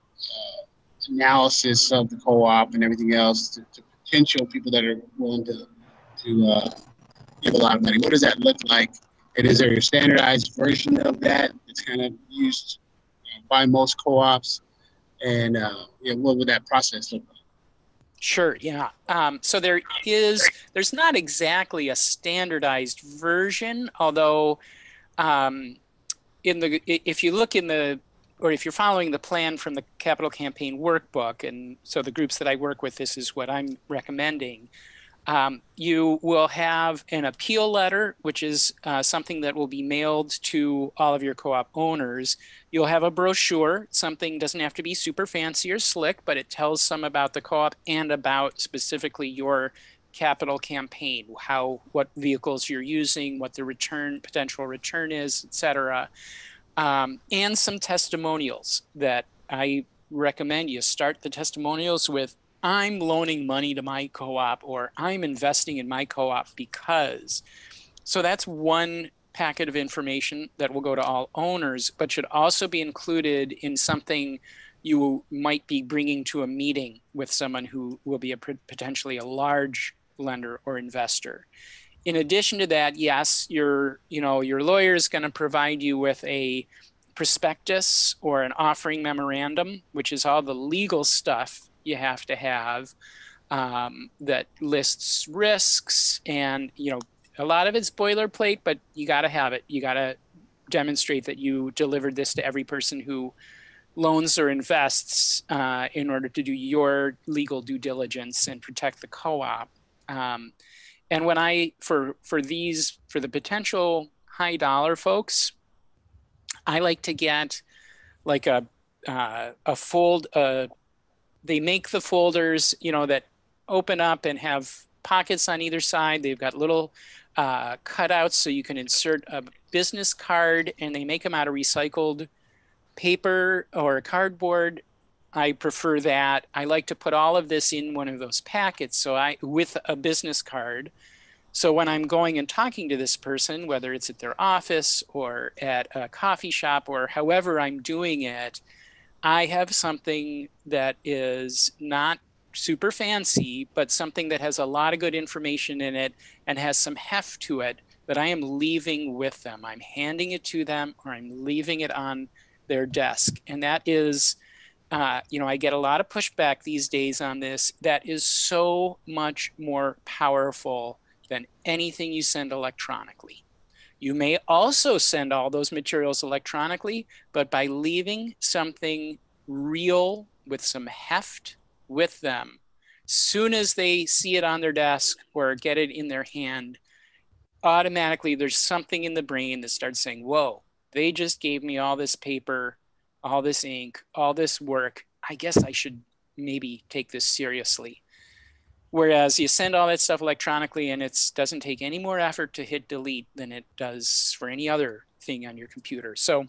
analysis of the co-op and everything else to potential people that are willing to give a lot of money? What does that look like? And is there a standardized version of that that's kind of used by most co-ops? And what would that process look like? Sure, yeah. So there's not exactly a standardized version, although if you look or if you're following the plan from the capital campaign workbook, and so the groups that I work with, this is what I'm recommending. You will have an appeal letter, which is something that will be mailed to all of your co-op owners. You'll have a brochure. Something doesn't have to be super fancy or slick, but it tells some about the co-op and about specifically your capital campaign, what vehicles you're using, what the potential return is, et cetera. And some testimonials that I recommend you start the testimonials with, I'm loaning money to my co-op, or I'm investing in my co-op because. So that's one packet of information that will go to all owners, but should also be included in something you might be bringing to a meeting with someone who will be potentially a large lender or investor. In addition to that, yes, your lawyer is going to provide you with a prospectus or an offering memorandum, which is all the legal stuff you have to have that lists risks, and a lot of it's boilerplate, but you got to have it. You got to demonstrate that you delivered this to every person who loans or invests in order to do your legal due diligence and protect the co-op. And when for the potential high dollar folks, I like to get like they make the folders, that open up and have pockets on either side. They've got little cutouts so you can insert a business card, and they make them out of recycled paper or cardboard. I prefer that. I like to put all of this in one of those packets with a business card. So when I'm going and talking to this person, whether it's at their office or at a coffee shop or however I'm doing it, I have something that is not super fancy, but something that has a lot of good information in it and has some heft to it that I am leaving with them. I'm handing it to them, or I'm leaving it on their desk. And that is, I get a lot of pushback these days on this. That is so much more powerful than anything you send electronically. You may also send all those materials electronically, but by leaving something real with some heft with them, soon as they see it on their desk or get it in their hand, automatically there's something in the brain that starts saying, whoa, they just gave me all this paper, all this ink, all this work. I guess I should maybe take this seriously. Whereas you send all that stuff electronically, and it doesn't take any more effort to hit delete than it does for any other thing on your computer. So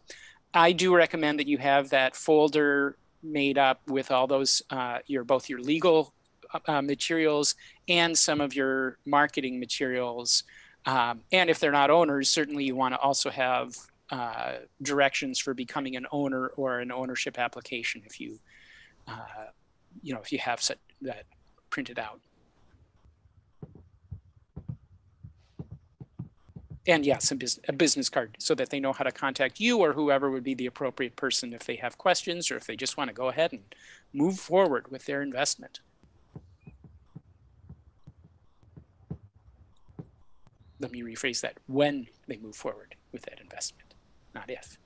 I do recommend that you have that folder made up with all those, both your legal materials and some of your marketing materials. And if they're not owners, certainly you want to also have directions for becoming an owner or an ownership application if you have that printed out. And yes, a business card so that they know how to contact you or whoever would be the appropriate person if they have questions or if they just want to go ahead and move forward with their investment. Let me rephrase that. When they move forward with that investment, not if.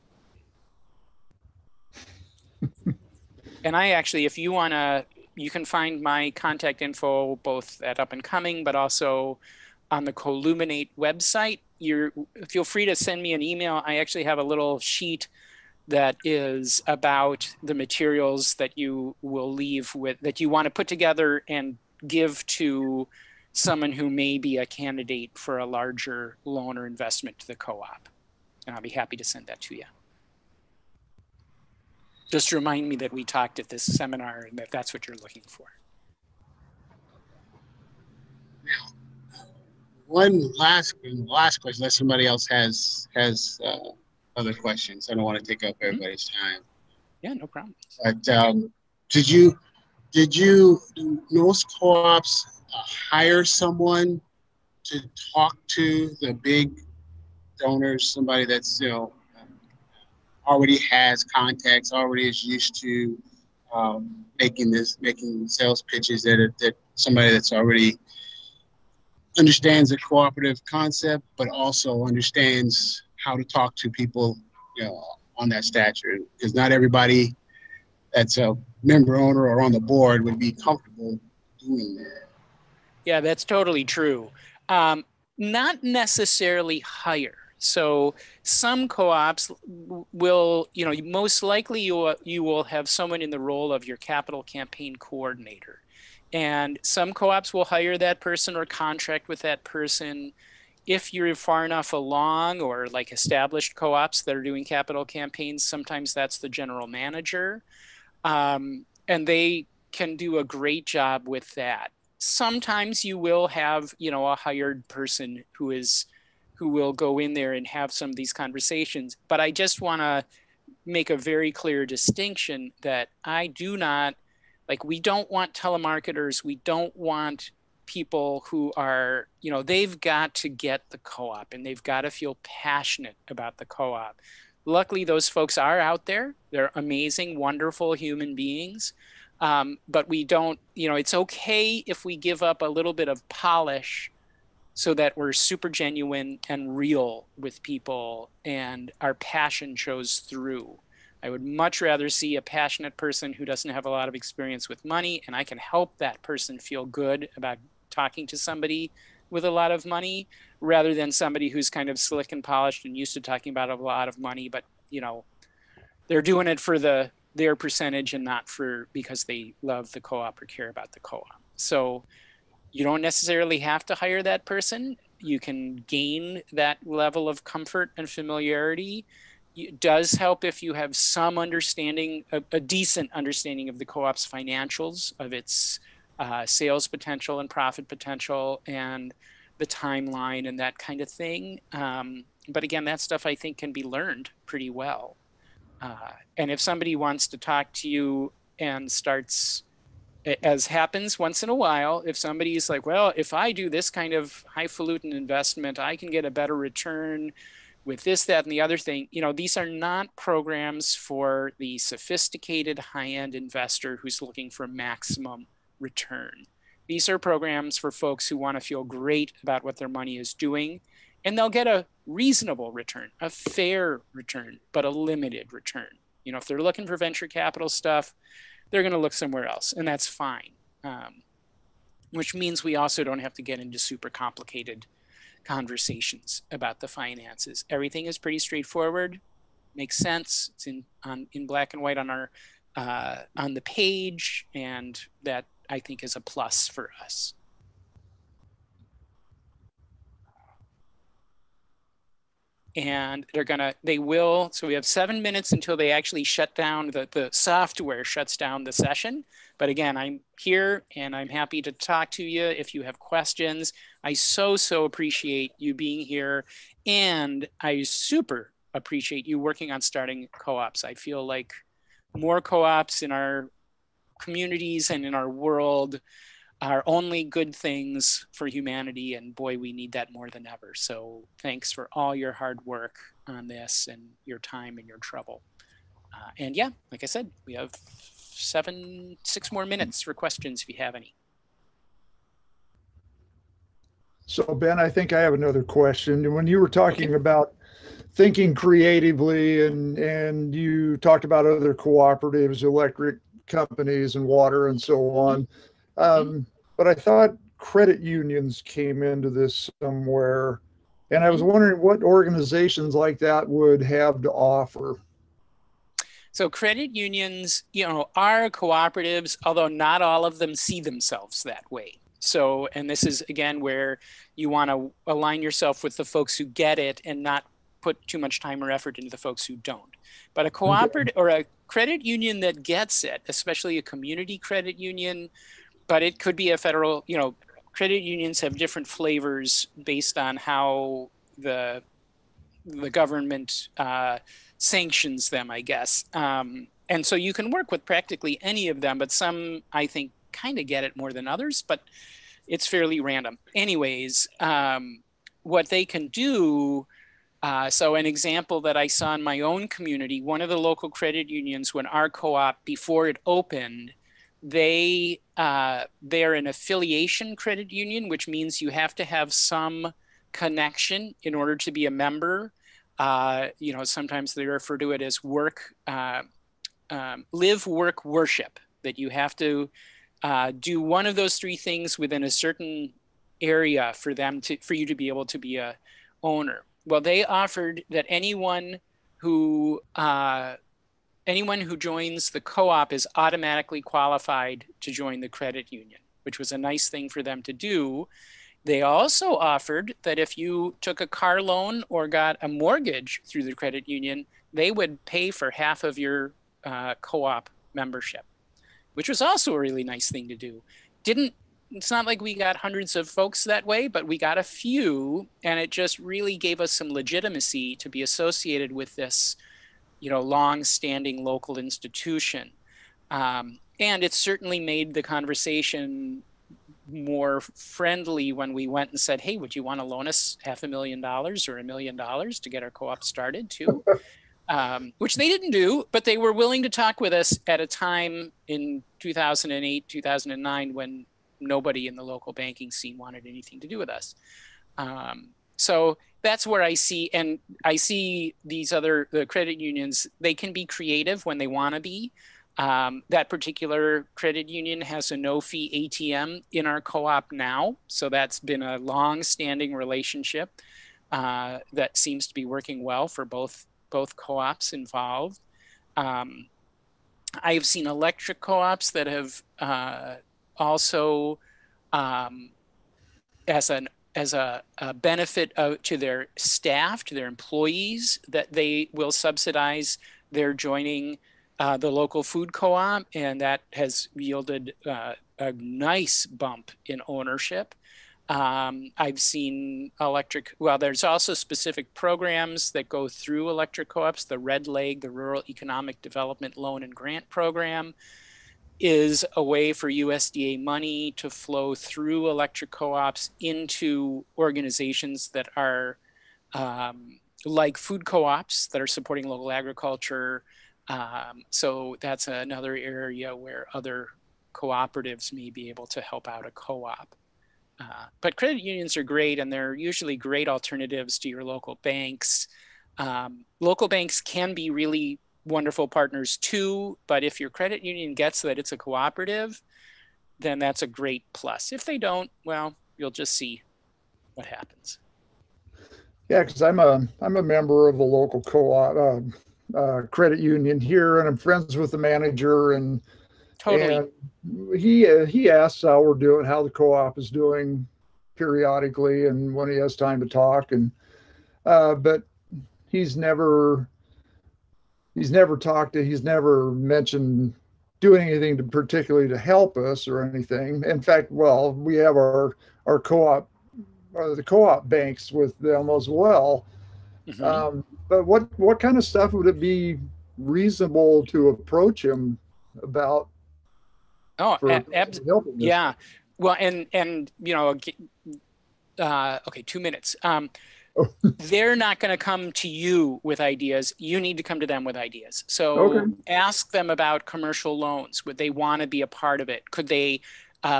And I actually, if you want to, you can find my contact info both at Up and Coming, but also on the Columinate website. Feel free to send me an email. I actually have a little sheet that is about the materials that you will leave with, that you want to put together and give to someone who may be a candidate for a larger loan or investment to the co-op. And I'll be happy to send that to you. Just remind me that we talked at this seminar and that that's what you're looking for. Now, one last question, unless somebody else has other questions. I don't want to take up everybody's time. Yeah, no problem. But did most co-ops hire someone to talk to the big donors, somebody that's, already has contacts, already is used to making sales pitches, that somebody that's already understands the cooperative concept, but also understands how to talk to people, on that stature? Because not everybody that's a member owner or on the board would be comfortable doing that. Yeah, that's totally true. Not necessarily hire. So some co-ops will, most likely you will have someone in the role of your capital campaign coordinator. And some co-ops will hire that person or contract with that person. If you're far enough along, or like established co-ops that are doing capital campaigns, sometimes that's the general manager. And they can do a great job with that. Sometimes you will have, a hired person who will go in there and have some of these conversations. But I just want to make a very clear distinction that I do not, we don't want telemarketers. We don't want people who are, they've got to get the co-op and they've got to feel passionate about the co-op. Luckily, those folks are out there. They're amazing, wonderful human beings. But we don't, it's okay if we give up a little bit of polish so that we're super genuine and real with people and our passion shows through. I would much rather see a passionate person who doesn't have a lot of experience with money, and I can help that person feel good about talking to somebody with a lot of money, rather than somebody who's kind of slick and polished and used to talking about a lot of money, but they're doing it for their percentage and not because they love the co-op or care about the co-op. So you don't necessarily have to hire that person. You can gain that level of comfort and familiarity. It does help if you have some understanding, a decent understanding of the co-op's financials, of its sales potential and profit potential and the timeline and that kind of thing. But again, that stuff I think can be learned pretty well. And if somebody wants to talk to you and starts, as happens once in a while, if somebody's like, well, if I do this kind of highfalutin investment, I can get a better return with this, that, and the other thing. These are not programs for the sophisticated high-end investor who's looking for maximum return. These are programs for folks who want to feel great about what their money is doing, and they'll get a reasonable return, a fair return, but a limited return. If they're looking for venture capital stuff, they're going to look somewhere else, and that's fine. Which means we also don't have to get into super complicated conversations about the finances. Everything is pretty straightforward, makes sense. It's in black and white on our on the page, and that I think is a plus for us. And they will, so we have 7 minutes until they actually shut down, the software shuts down the session. But again, I'm here and I'm happy to talk to you if you have questions. I so appreciate you being here. And I super appreciate you working on starting co-ops. I feel like more co-ops in our communities and in our world are only good things for humanity, and boy, we need that more than ever. So thanks for all your hard work on this and your time and your trouble. And yeah, like I said, we have 6 more minutes for questions if you have any. So Ben, I think I have another question. When you were talking about thinking creatively and you talked about other cooperatives, electric companies and water and so on. But I thought credit unions came into this somewhere. And I was wondering what organizations like that would have to offer. So credit unions, are cooperatives, although not all of them see themselves that way. So, and this is again where you want to align yourself with the folks who get it and not put too much time or effort into the folks who don't. But a cooperative or a credit union that gets it, especially a community credit union, but it could be a federal, credit unions have different flavors based on how the government sanctions them, I guess. And so you can work with practically any of them, but some, I think, kind of get it more than others, but it's fairly random. Anyways, what they can do, so an example that I saw in my own community, one of the local credit unions, when our co-op, before it opened, they're an affiliation credit union, which means you have to have some connection in order to be a member. Sometimes they refer to it as live, work, worship, that you have to do one of those three things within a certain area for you to be able to be a owner. Well, they offered that anyone who joins the co-op is automatically qualified to join the credit union, which was a nice thing for them to do. They also offered that if you took a car loan or got a mortgage through the credit union, they would pay for half of your co-op membership, which was also a really nice thing to do. It's not like we got hundreds of folks that way, but we got a few, and it just really gave us some legitimacy to be associated with this, long-standing local institution. And it certainly made the conversation more friendly when we went and said, hey, would you want to loan us $500,000 or $1 million to get our co-op started too? Which they didn't do, but they were willing to talk with us at a time in 2008, 2009, when nobody in the local banking scene wanted anything to do with us. So that's where I see the credit unions, they can be creative when they want to be. That particular credit union has a no-fee ATM in our co-op now. So that's been a long-standing relationship that seems to be working well for both co-ops involved. I've seen electric co-ops that have also, as a benefit to their staff, to their employees, that they will subsidize their joining the local food co-op, and that has yielded a nice bump in ownership. I've seen there's also specific programs that go through electric co-ops. The Red Leg, the Rural Economic Development Loan and Grant Program, is a way for USDA money to flow through electric co-ops into organizations that are like food co-ops that are supporting local agriculture. So that's another area where other cooperatives may be able to help out a co-op. But credit unions are great, and they're usually great alternatives to your local banks. Local banks can be really wonderful partners too, but if your credit union gets that it's a cooperative, then that's a great plus. If they don't, well, you'll just see what happens. Yeah, because I'm a member of a local co-op credit union here, and I'm friends with the manager, and Totally. And he asks how we're doing, how the co-op is doing periodically, and when he has time to talk. And but he's never mentioned doing anything particularly to help us or anything. In fact, well, we have our co-op, the co-op banks with them as well. Mm-hmm. But what kind of stuff would it be reasonable to approach him about? Oh, helping yeah. Well, and okay, 2 minutes. They're not going to come to you with ideas. You need to come to them with ideas. So ask them about commercial loans. Would they want to be a part of it? Could they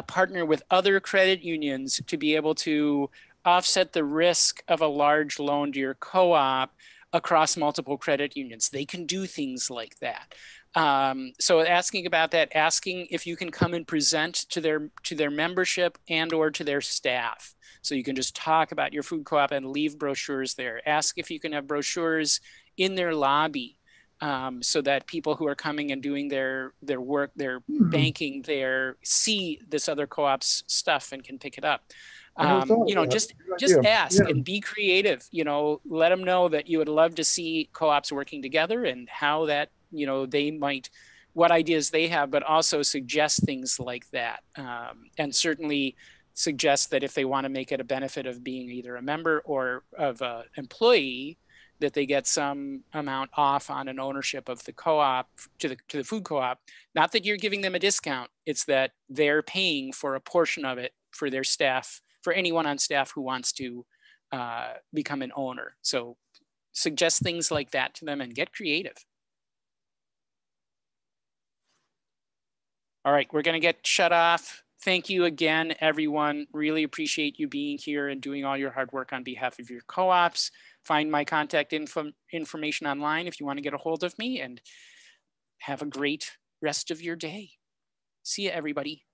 partner with other credit unions to be able to offset the risk of a large loan to your co-op across multiple credit unions? They can do things like that. So asking about that, asking if you can come and present to their membership and or to their staff. So you can just talk about your food co-op and leave brochures there. Ask if you can have brochures in their lobby so that people who are coming and doing their work, their banking there, see this other co-op's stuff and can pick it up. You know, just ask and be creative. You know, let them know that you would love to see co-ops working together and how that, you know, they might, what ideas they have, but also suggest things like that. And certainly suggest that if they want to make it a benefit of being either a member or of an employee, that they get some amount off on an ownership of the co-op to the food co-op. Not that you're giving them a discount, it's that they're paying for a portion of it for their staff, for anyone on staff who wants to become an owner. So suggest things like that to them and get creative. All right, we're gonna get shut off. Thank you again, everyone. Really appreciate you being here and doing all your hard work on behalf of your co-ops. Find my contact information online if you want to get a hold of me, and have a great rest of your day. See you, everybody.